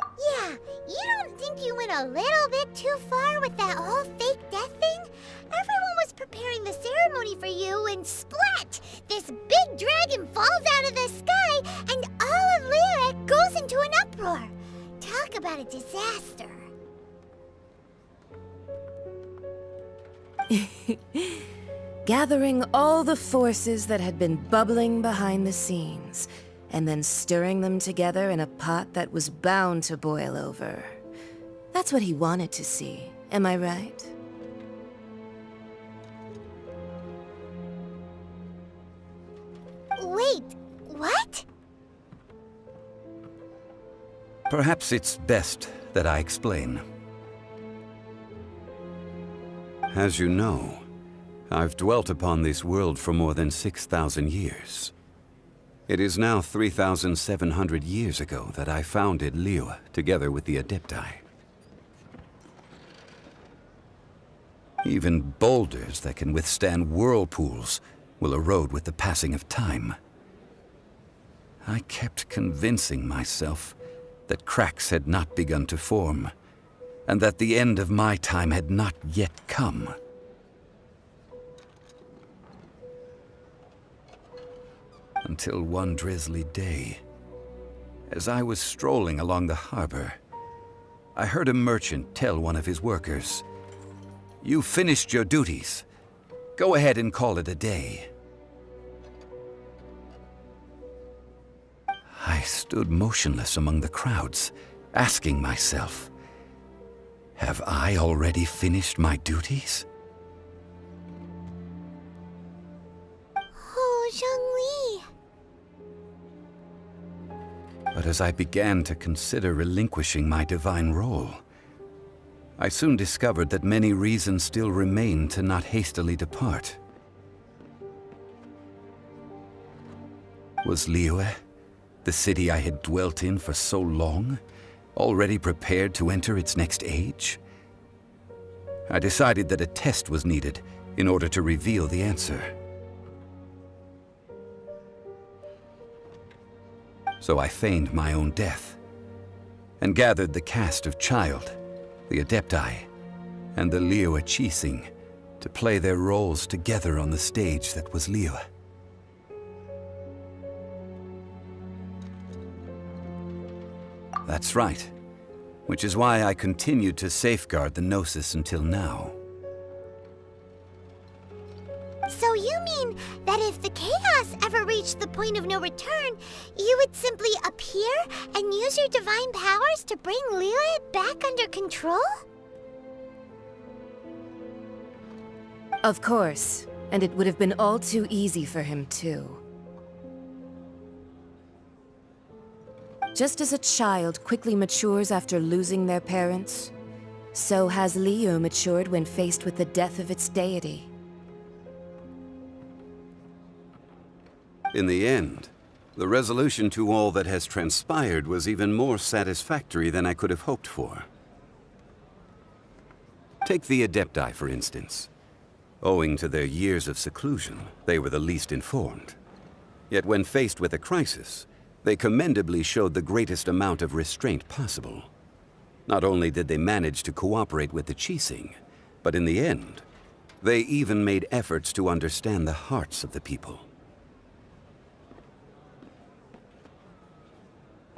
Yeah, you don't think you went a little bit too far with that whole fake death thing? Everyone was preparing the ceremony for you, and splat! This big dragon falls out of the sky, and all of Liyue goes into an uproar. Talk about a disaster. Gathering all the forces that had been bubbling behind the scenes, and then stirring them together in a pot that was bound to boil over. That's what he wanted to see, am I right? Wait, what? Perhaps it's best that I explain. As you know, I've dwelt upon this world for more than 6,000 years. It is now 3,700 years ago that I founded Liyue together with the Adepti. Even boulders that can withstand whirlpools will erode with the passing of time. I kept convincing myself that cracks had not begun to form, and that the end of my time had not yet come. Until one drizzly day, as I was strolling along the harbor, I heard a merchant tell one of his workers, "You finished your duties. Go ahead and call it a day." I stood motionless among the crowds, asking myself, have I already finished my duties? Oh, Zhongli. But as I began to consider relinquishing my divine role, I soon discovered that many reasons still remained to not hastily depart. Was Liyue, the city I had dwelt in for so long, already prepared to enter its next age? I decided that a test was needed in order to reveal the answer. So I feigned my own death, and gathered the cast of Child, the Adepti, and the Liyue Qixing to play their roles together on the stage that was Liyue. That's right, which is why I continued to safeguard the Gnosis until now. So you mean that if the chaos ever reached the point of no return, you would simply appear and use your divine powers to bring Liyue back under control? Of course, and it would have been all too easy for him too. Just as a child quickly matures after losing their parents, so has Liyue matured when faced with the death of its deity. In the end, the resolution to all that has transpired was even more satisfactory than I could have hoped for. Take the Adepti, for instance. Owing to their years of seclusion, they were the least informed. Yet when faced with a crisis, they commendably showed the greatest amount of restraint possible. Not only did they manage to cooperate with the Qixing, but in the end, they even made efforts to understand the hearts of the people.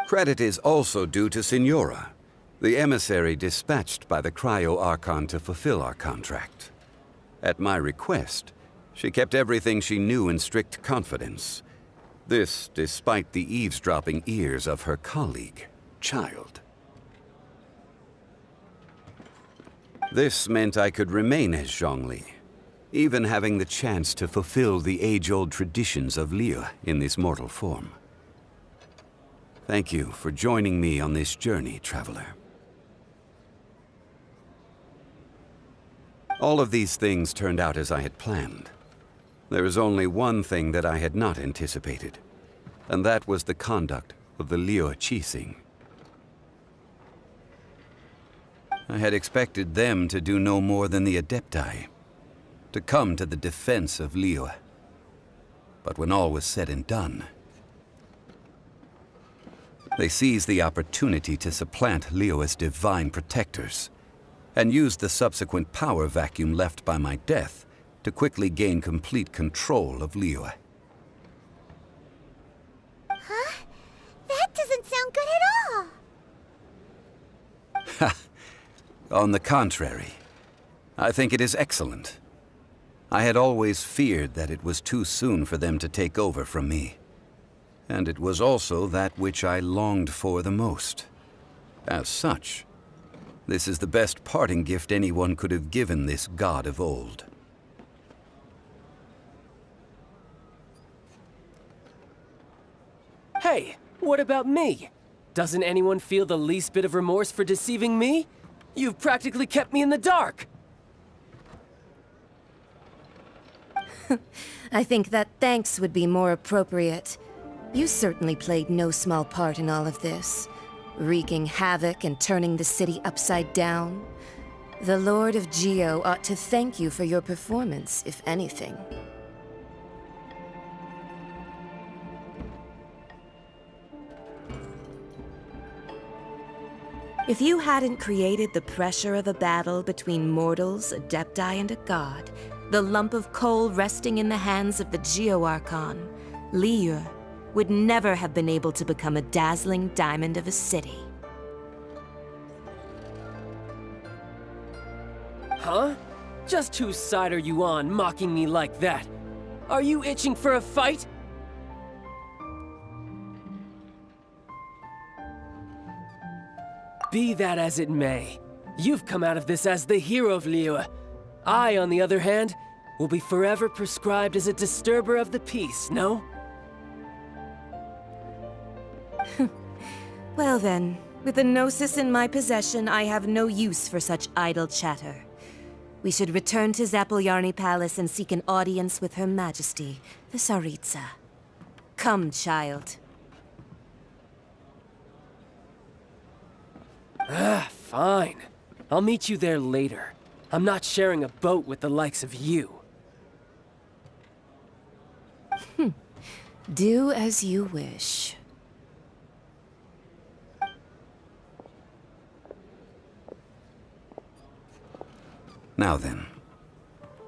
Credit is also due to Signora, the emissary dispatched by the Cryo-Archon to fulfill our contract. At my request, she kept everything she knew in strict confidence. This despite the eavesdropping ears of her colleague, Child. This meant I could remain as Zhongli, even having the chance to fulfill the age-old traditions of Liyue in this mortal form. Thank you for joining me on this journey, traveler. All of these things turned out as I had planned. There is only one thing that I had not anticipated, and that was the conduct of the Liyue Qixing. I had expected them to do no more than the Adepti, to come to the defense of Liyue. But when all was said and done, they seized the opportunity to supplant Liyue's divine protectors, and used the subsequent power vacuum left by my death to quickly gain complete control of Liyue. Huh? That doesn't sound good at all! Ha! On the contrary, I think it is excellent. I had always feared that it was too soon for them to take over from me. And it was also that which I longed for the most. As such, this is the best parting gift anyone could have given this god of old. Hey, what about me? Doesn't anyone feel the least bit of remorse for deceiving me? You've practically kept me in the dark! I think that thanks would be more appropriate. You certainly played no small part in all of this, wreaking havoc and turning the city upside down. The Lord of Geo ought to thank you for your performance, if anything. If you hadn't created the pressure of a battle between mortals, adepti, and a god, the lump of coal resting in the hands of the Geo-Archon, Liyue, would never have been able to become a dazzling diamond of a city. Huh? Just whose side are you on, mocking me like that? Are you itching for a fight? Be that as it may, you've come out of this as the hero of Liyue. I, on the other hand, will be forever prescribed as a disturber of the peace, no? Well then, with the Gnosis in my possession, I have no use for such idle chatter. We should return to Zapoljarny Palace and seek an audience with Her Majesty, the Tsaritsa. Come, child. Fine. I'll meet you there later. I'm not sharing a boat with the likes of you. Do as you wish. Now then,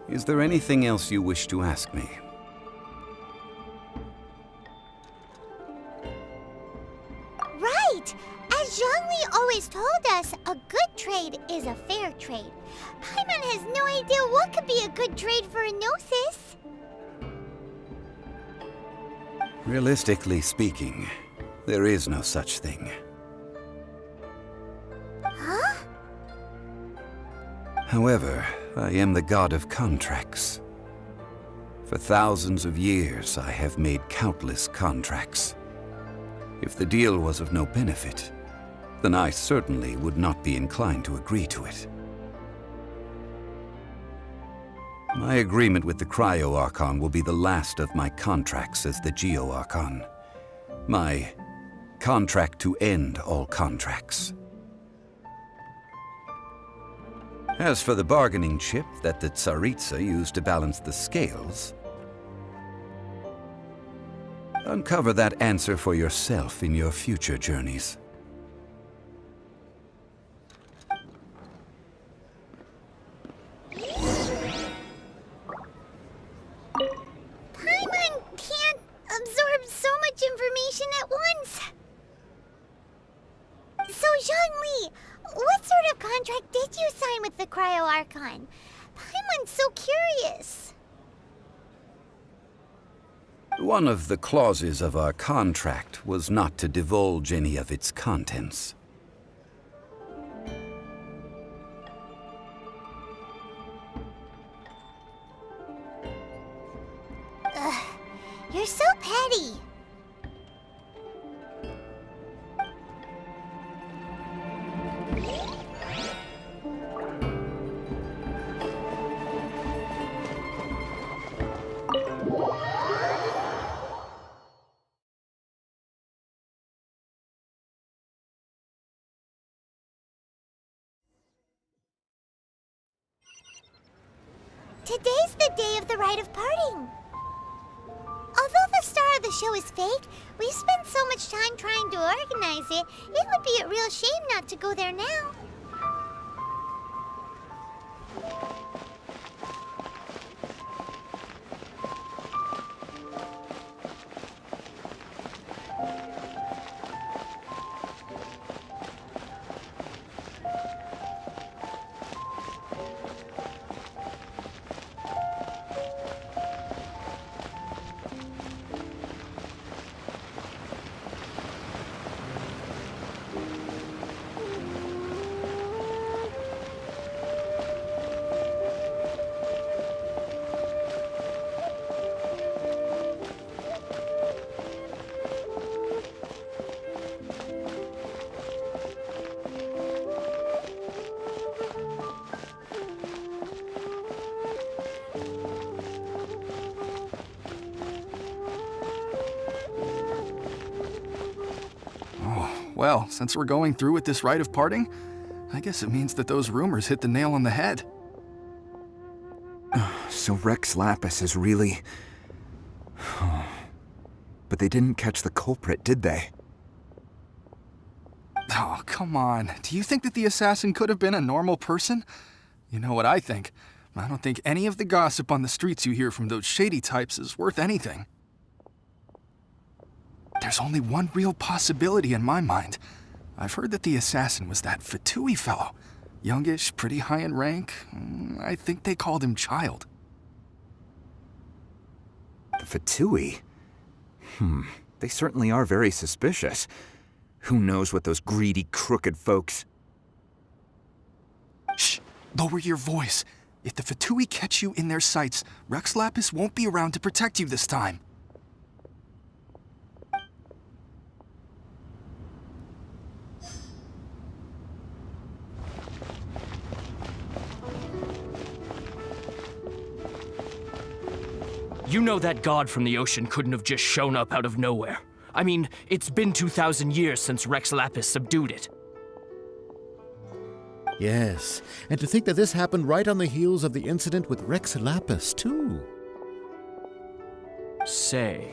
is there anything else you wish to ask me? Right! As Zhongli always told us, a good trade is a fair trade. Paimon has no idea what could be a good trade for a Gnosis. Realistically speaking, there is no such thing. Huh? However, I am the god of contracts. For thousands of years, I have made countless contracts. If the deal was of no benefit, then I certainly would not be inclined to agree to it. My agreement with the Cryo-Archon will be the last of my contracts as the Geo-Archon. My contract to end all contracts. As for the bargaining chip that the Tsaritsa used to balance the scales, uncover that answer for yourself in your future journeys. Paimon can't absorb so much information at once. So, Zhongli, what sort of contract did you sign with the Cryo-Archon? Paimon's so curious. One of the clauses of our contract was not to divulge any of its contents. Ugh, you're so petty. Today's the day of the rite of parting. Although the star of the show is fake, we spent so much time trying to organize it, it would be a real shame not to go there now. Well, since we're going through with this rite of parting, I guess it means that those rumors hit the nail on the head. So Rex Lapis is really... But they didn't catch the culprit, did they? Oh, come on. Do you think that the assassin could have been a normal person? You know what I think. I don't think any of the gossip on the streets you hear from those shady types is worth anything. There's only one real possibility in my mind. I've heard that the assassin was that Fatui fellow. Youngish, pretty high in rank. I think they called him Child. The Fatui? They certainly are very suspicious. Who knows what those greedy, crooked folks... Shh! Lower your voice. If the Fatui catch you in their sights, Rex Lapis won't be around to protect you this time. You know that god from the ocean couldn't have just shown up out of nowhere. I mean, it's been 2,000 years since Rex Lapis subdued it. Yes, and to think that this happened right on the heels of the incident with Rex Lapis, too. Say,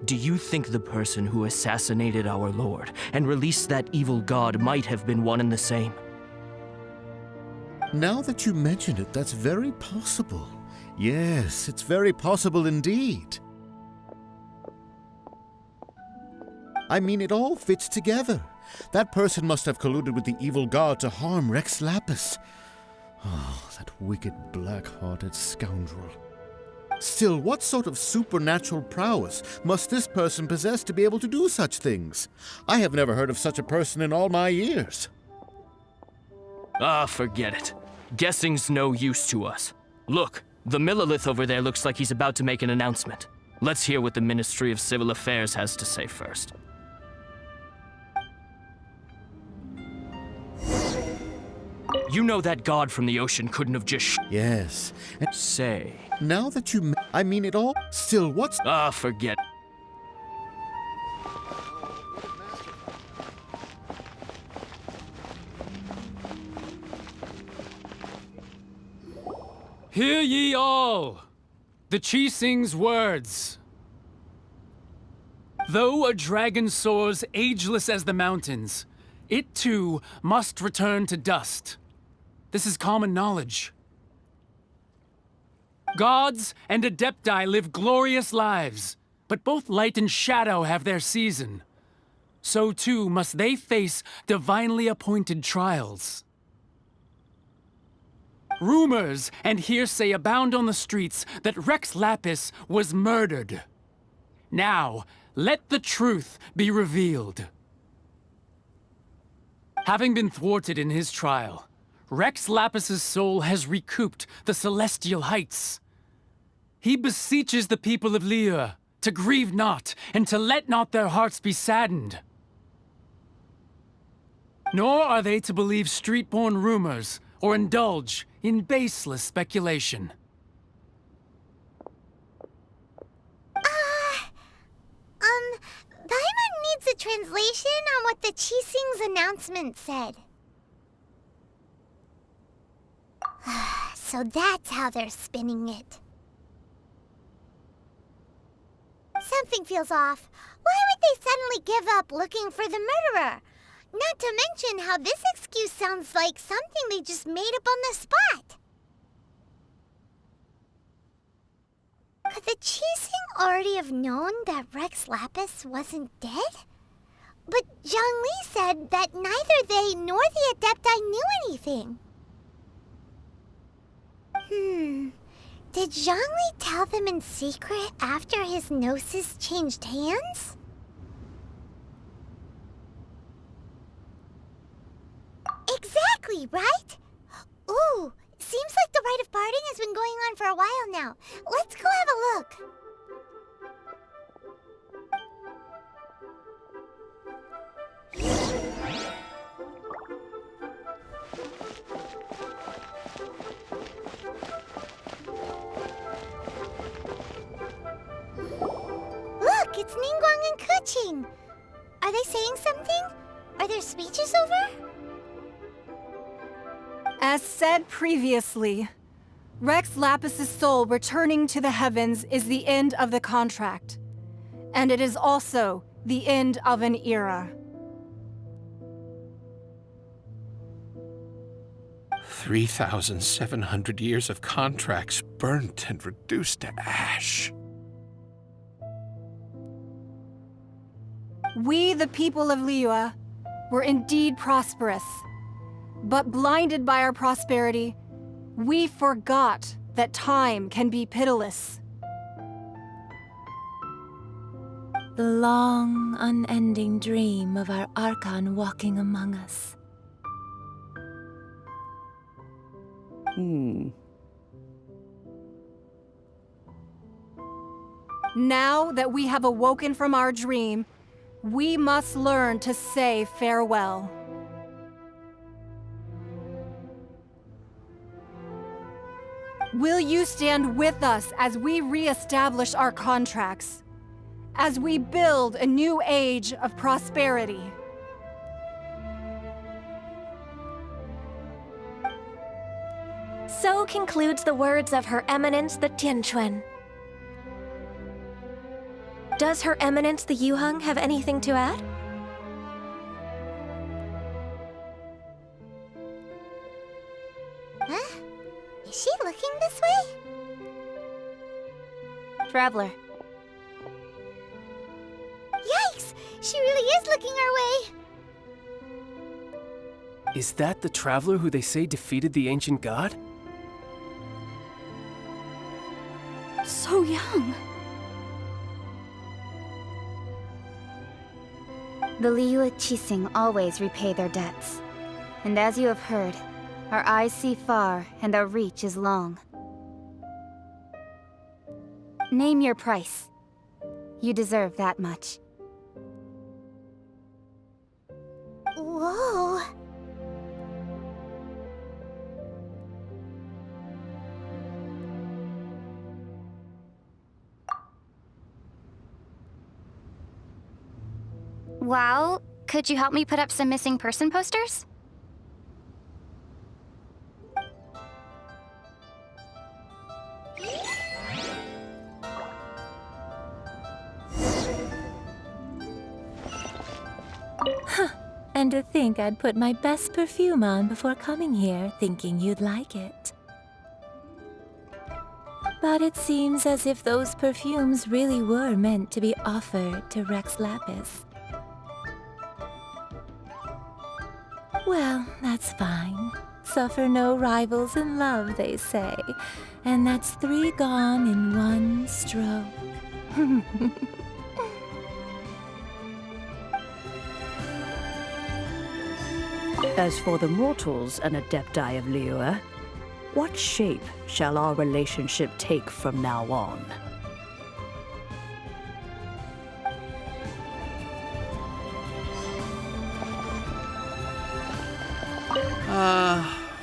do you think the person who assassinated our lord and released that evil god might have been one and the same? Now that you mention it, that's very possible. Yes, it's very possible indeed. I mean, it all fits together. That person must have colluded with the evil god to harm Rex Lapis. Oh, that wicked, black-hearted scoundrel. Still, what sort of supernatural prowess must this person possess to be able to do such things? I have never heard of such a person in all my years. Ah, forget it. Guessing's no use to us. Look, the Millilith over there looks like he's about to make an announcement. Let's hear what the Ministry of Civil Affairs has to say first. You know that god from the ocean couldn't have just Yes. And say. Now that you I mean it all. Still, what's... Ah, forget. Hear ye all, the Chising's words. Though a dragon soars ageless as the mountains, it too must return to dust. This is common knowledge. Gods and Adepti live glorious lives, but both light and shadow have their season. So too must they face divinely appointed trials. Rumors and hearsay abound on the streets that Rex Lapis was murdered. Now, let the truth be revealed. Having been thwarted in his trial, Rex Lapis's soul has recouped the celestial heights. He beseeches the people of Liyue to grieve not and to let not their hearts be saddened. Nor are they to believe street-born rumors or indulge in baseless speculation. Paimon needs a translation on what the Chising's announcement said. So that's how they're spinning it. Something feels off. Why would they suddenly give up looking for the murderer? Not to mention how this excuse sounds like something they just made up on the spot. Could the Chising already have known that Rex Lapis wasn't dead? But Zhongli said that neither they nor the Adepti knew anything. Did Zhongli tell them in secret after his gnosis changed hands? Exactly, right? Ooh, seems like the rite of parting has been going on for a while now. Let's go have a look. Look, it's Ningguang and Keqing. Are they saying something? their speech is over? As said previously, Rex Lapis's soul returning to the heavens is the end of the contract. And it is also the end of an era. 3,700 years of contracts burnt and reduced to ash. We, the people of Liyue, were indeed prosperous. But blinded by our prosperity, we forgot that time can be pitiless. The long, unending dream of our Archon walking among us. Now that we have awoken from our dream, we must learn to say farewell. Will you stand with us as we re-establish our contracts? As we build a new age of prosperity? So concludes the words of Her Eminence the Tianquan. Does Her Eminence the Yuheng have anything to add? Huh? Is she looking this way? Traveler. Yikes! She really is looking our way! Is that the traveler who they say defeated the ancient god? So young. The Liyue Qixing always repay their debts. And as you have heard, our eyes see far and our reach is long. Name your price. You deserve that much. Whoa! Well, could you help me put up some missing person posters? And to think I'd put my best perfume on before coming here, thinking you'd like it. But it seems as if those perfumes really were meant to be offered to Rex Lapis. Well, that's fine. Suffer no rivals in love, they say. And that's 3 gone in 1 stroke. As for the mortals and Adepti of Liyue, what shape shall our relationship take from now on?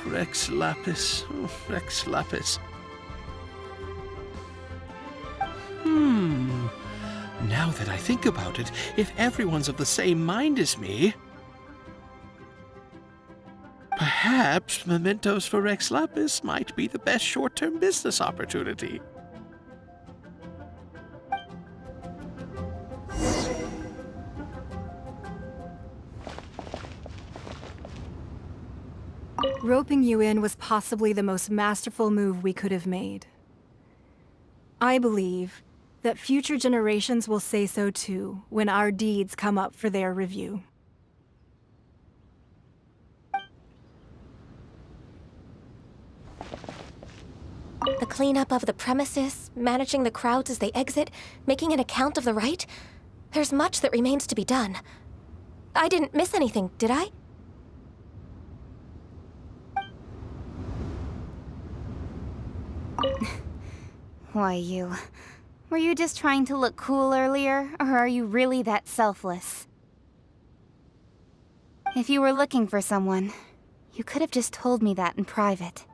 Rex Lapis. Oh, Rex Lapis. Now that I think about it, if everyone's of the same mind as me, perhaps mementos for Rex Lapis might be the best short-term business opportunity. Roping you in was possibly the most masterful move we could have made. I believe that future generations will say so too when our deeds come up for their review. The cleanup of the premises, managing the crowds as they exit, making an account of the rite. There's much that remains to be done. I didn't miss anything, did I? Why, you... Were you just trying to look cool earlier, or are you really that selfless? If you were looking for someone, you could have just told me that in private.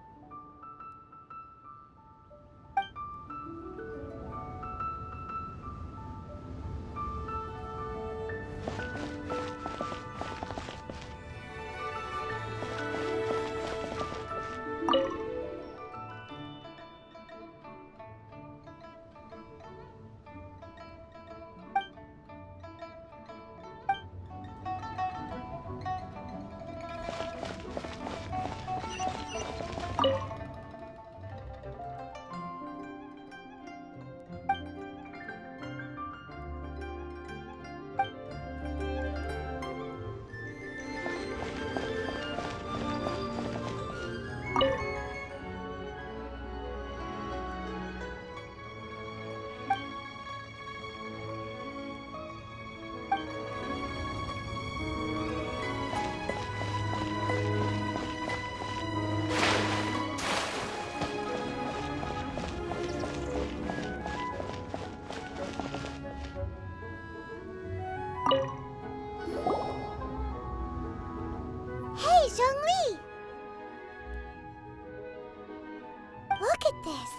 Look at this.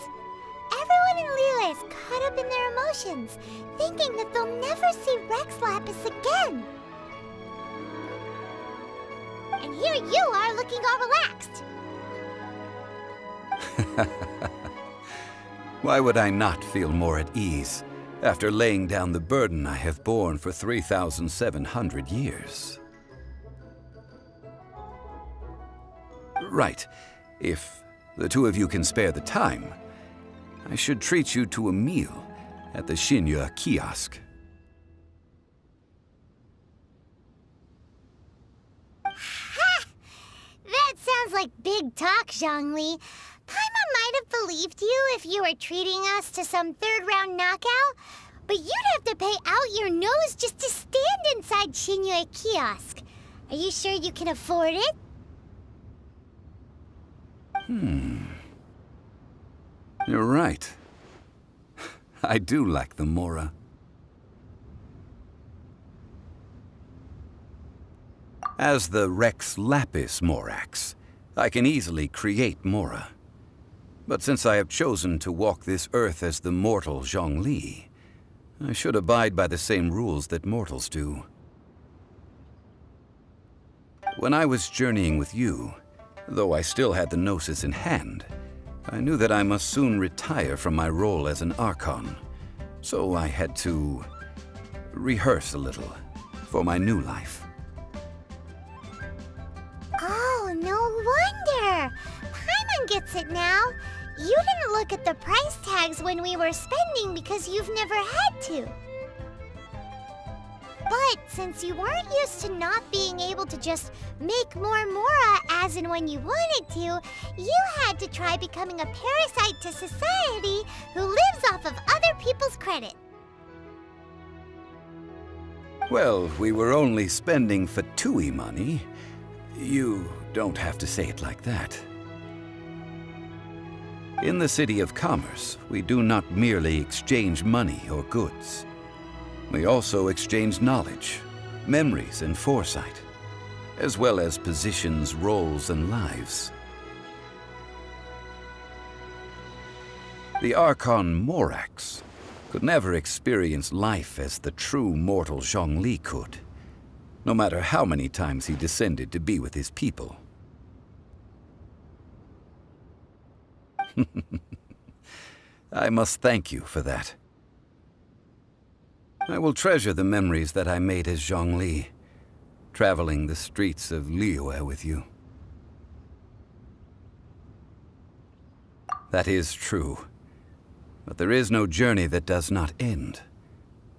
Everyone in Liyue is caught up in their emotions, thinking that they'll never see Rex Lapis again. And here you are looking all relaxed. Why would I not feel more at ease after laying down the burden I have borne for 3,700 years? Right. If the two of you can spare the time, I should treat you to a meal at the Shinya kiosk. Ha! That sounds like big talk, Zhongli. Paimon might have believed you if you were treating us to some third-round knockout, but you'd have to pay out your nose just to stand inside Shinya kiosk. Are you sure you can afford it? You're right. I do like the Mora. As the Rex Lapis Morax, I can easily create Mora. But since I have chosen to walk this earth as the mortal Zhongli, I should abide by the same rules that mortals do. When I was journeying with you, though I still had the Gnosis in hand, I knew that I must soon retire from my role as an Archon, so I had to rehearse a little for my new life. Oh, no wonder! Paimon gets it now. You didn't look at the price tags when we were spending because you've never had to. But since you weren't used to not being able to just make more Mora as and when you wanted to, you had to try becoming a parasite to society who lives off of other people's credit. Well, we were only spending Fatui money. You don't have to say it like that. In the City of Commerce, we do not merely exchange money or goods. We also exchange knowledge, memories, and foresight, as well as positions, roles, and lives. The Archon Morax could never experience life as the true mortal Zhongli could, no matter how many times he descended to be with his people. I must thank you for that. I will treasure the memories that I made as Zhongli, traveling the streets of Liyue with you. That is true. But there is no journey that does not end.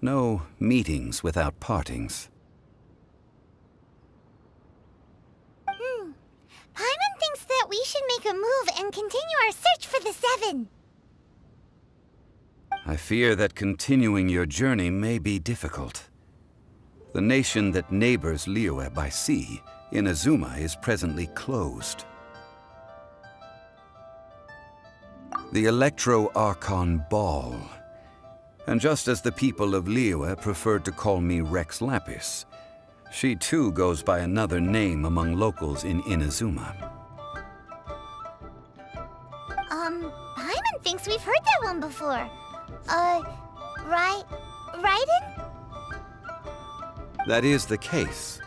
No meetings without partings. Paimon thinks that we should make a move and continue our search for the Seven. I fear that continuing your journey may be difficult. The nation that neighbors Liyue by sea, Inazuma, is presently closed. The Electro-Archon Ball. And just as the people of Liyue preferred to call me Rex Lapis, she too goes by another name among locals in Inazuma. Paimon thinks we've heard that one before. Raiden? That is the case.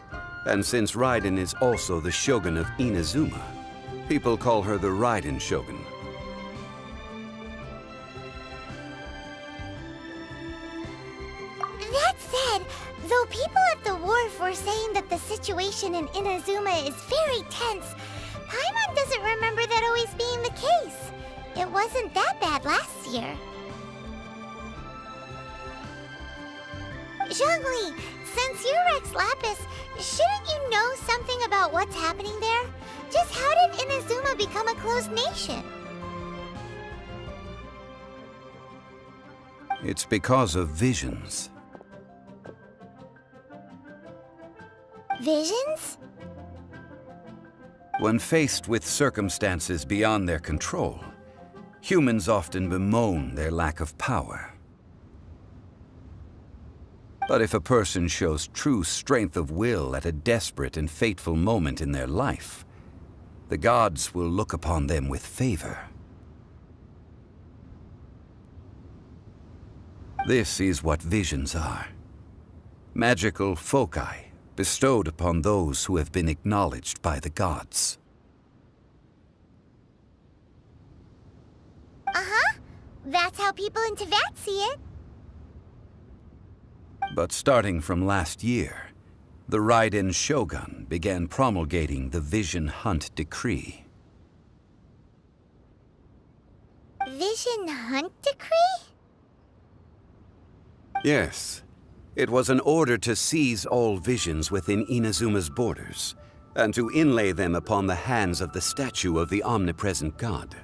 And since Raiden is also the Shogun of Inazuma, people call her the Raiden Shogun. That said, though people at the wharf were saying that the situation in Inazuma is very tense, Paimon doesn't remember that always being the case. It wasn't that bad last year. Zhongli, since you're Rex Lapis, shouldn't you know something about what's happening there? Just how did Inazuma become a closed nation? It's because of visions. Visions? When faced with circumstances beyond their control, humans often bemoan their lack of power. But if a person shows true strength of will at a desperate and fateful moment in their life, the gods will look upon them with favor. This is what visions are. Magical foci bestowed upon those who have been acknowledged by the gods. Uh-huh. That's how people in Teyvat see it. But starting from last year, the Raiden Shogun began promulgating the Vision Hunt Decree. Vision Hunt Decree? Yes. It was an order to seize all visions within Inazuma's borders, and to inlay them upon the hands of the statue of the omnipresent god.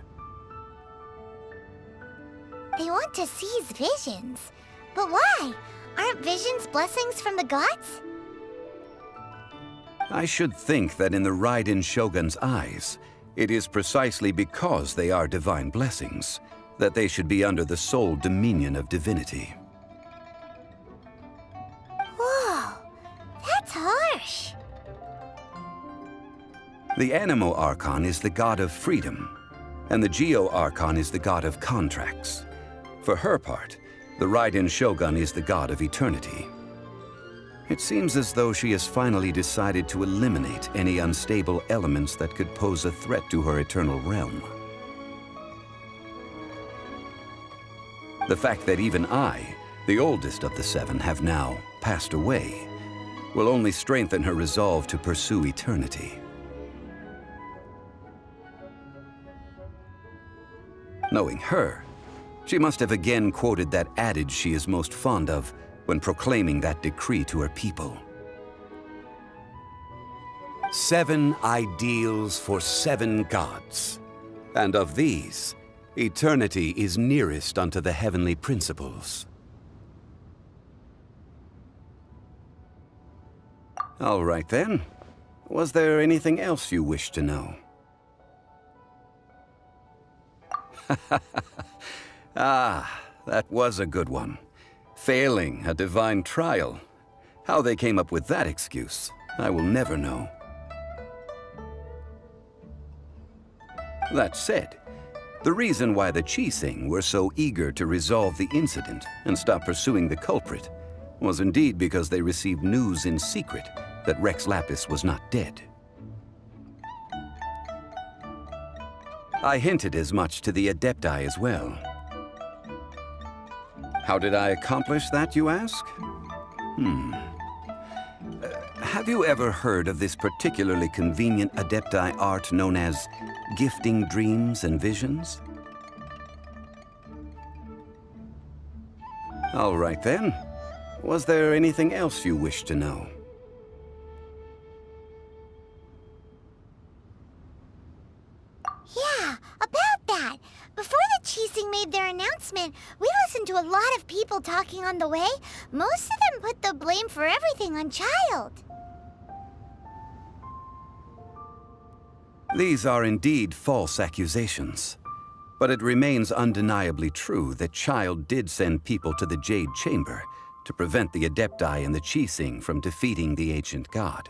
They want to seize visions. But why? Aren't visions blessings from the gods? I should think that in the Raiden Shogun's eyes, it is precisely because they are divine blessings that they should be under the sole dominion of divinity. Whoa, that's harsh. The Animo Archon is the god of freedom, and the Geo Archon is the god of contracts. For her part, the Raiden Shogun is the god of eternity. It seems as though she has finally decided to eliminate any unstable elements that could pose a threat to her eternal realm. The fact that even I, the oldest of the seven, have now passed away, will only strengthen her resolve to pursue eternity. Knowing her, she must have again quoted that adage she is most fond of when proclaiming that decree to her people. 7 ideals for 7 gods, and of these, eternity is nearest unto the heavenly principles. All right then. Was there anything else you wish to know? Ah, that was a good one. Failing a divine trial. How they came up with that excuse, I will never know. That said, the reason why the Qixing were so eager to resolve the incident and stop pursuing the culprit was indeed because they received news in secret that Rex Lapis was not dead. I hinted as much to the Adepti as well. How did I accomplish that, you ask? Have you ever heard of this particularly convenient Adepti art known as gifting dreams and visions? All right then. Was there anything else you wish to know? Yeah, about that. Before the Qixing made their announcement, we listened to a lot of people talking on the way. Most of them put the blame for everything on Child. These are indeed false accusations. But it remains undeniably true that Child did send people to the Jade Chamber to prevent the Adepti and the Qixing from defeating the ancient god.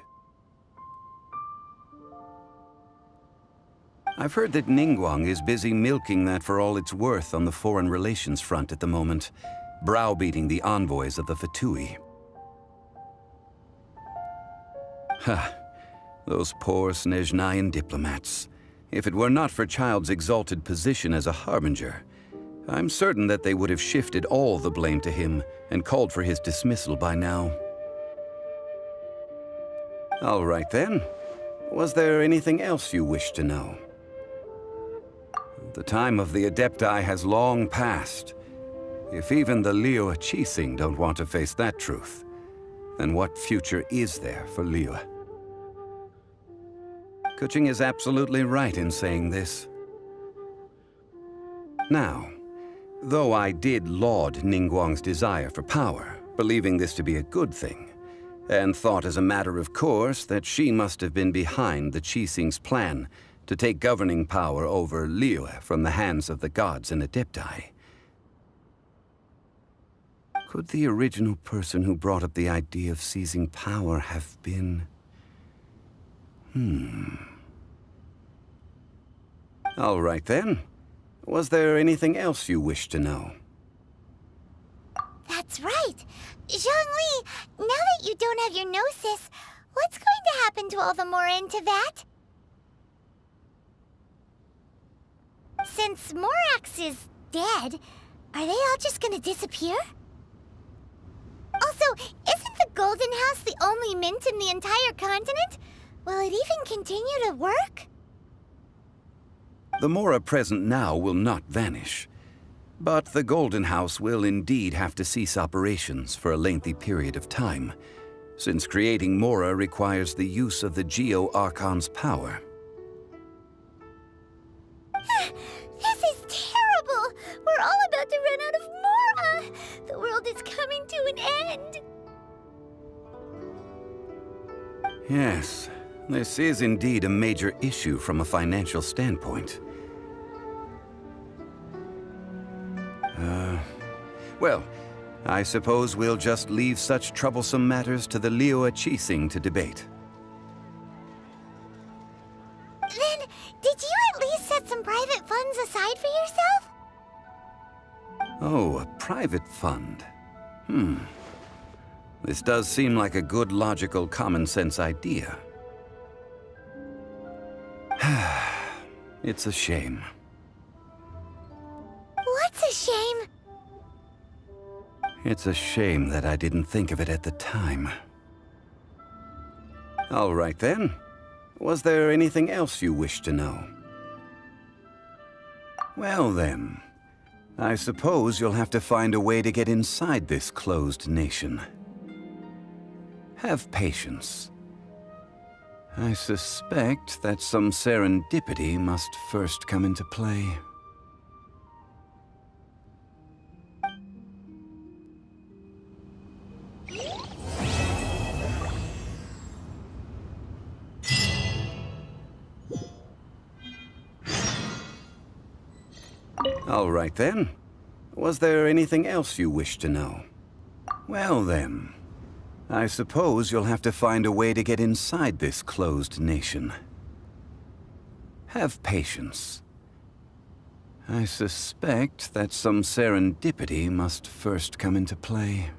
I've heard that Ningguang is busy milking that for all it's worth on the foreign relations front at the moment, browbeating the envoys of the Fatui. Ha! Those poor Snezhnayan diplomats. If it were not for Child's exalted position as a harbinger, I'm certain that they would have shifted all the blame to him and called for his dismissal by now. All right then. Was there anything else you wish to know? The time of the Adepti has long passed. If even the Liyue Qixing don't want to face that truth, then what future is there for Liyue? Kuching is absolutely right in saying this. Now, though I did laud Ningguang's desire for power, believing this to be a good thing, and thought as a matter of course that she must have been behind the Qixing's plan to take governing power over Liyue from the hands of the gods and Adepti, could the original person who brought up the idea of seizing power have been... All right then. Was there anything else you wish to know? That's right. Zhongli, now that you don't have your gnosis, what's going to happen to all the Mora in Teyvat? Since Morax is dead, are they all just gonna disappear? Also, isn't the Golden House the only mint in the entire continent? Will it even continue to work? The Mora present now will not vanish. But the Golden House will indeed have to cease operations for a lengthy period of time, since creating Mora requires the use of the Geo-Archon's power. This is terrible! We're all about to run out of Mora! The world is coming to an end! Yes, this is indeed a major issue from a financial standpoint. Well, I suppose we'll just leave such troublesome matters to the Liyue Qixing to debate. Then, did you at least set some private funds aside for yourself? Oh, a private fund. This does seem like a good, logical, common-sense idea. It's a shame. What's a shame? It's a shame that I didn't think of it at the time. All right, then. Was there anything else you wish to know? Well, then. I suppose you'll have to find a way to get inside this closed nation. Have patience. I suspect that some serendipity must first come into play. All right, then. Was there anything else you wish to know? Well, then. I suppose you'll have to find a way to get inside this closed nation. Have patience. I suspect that some serendipity must first come into play.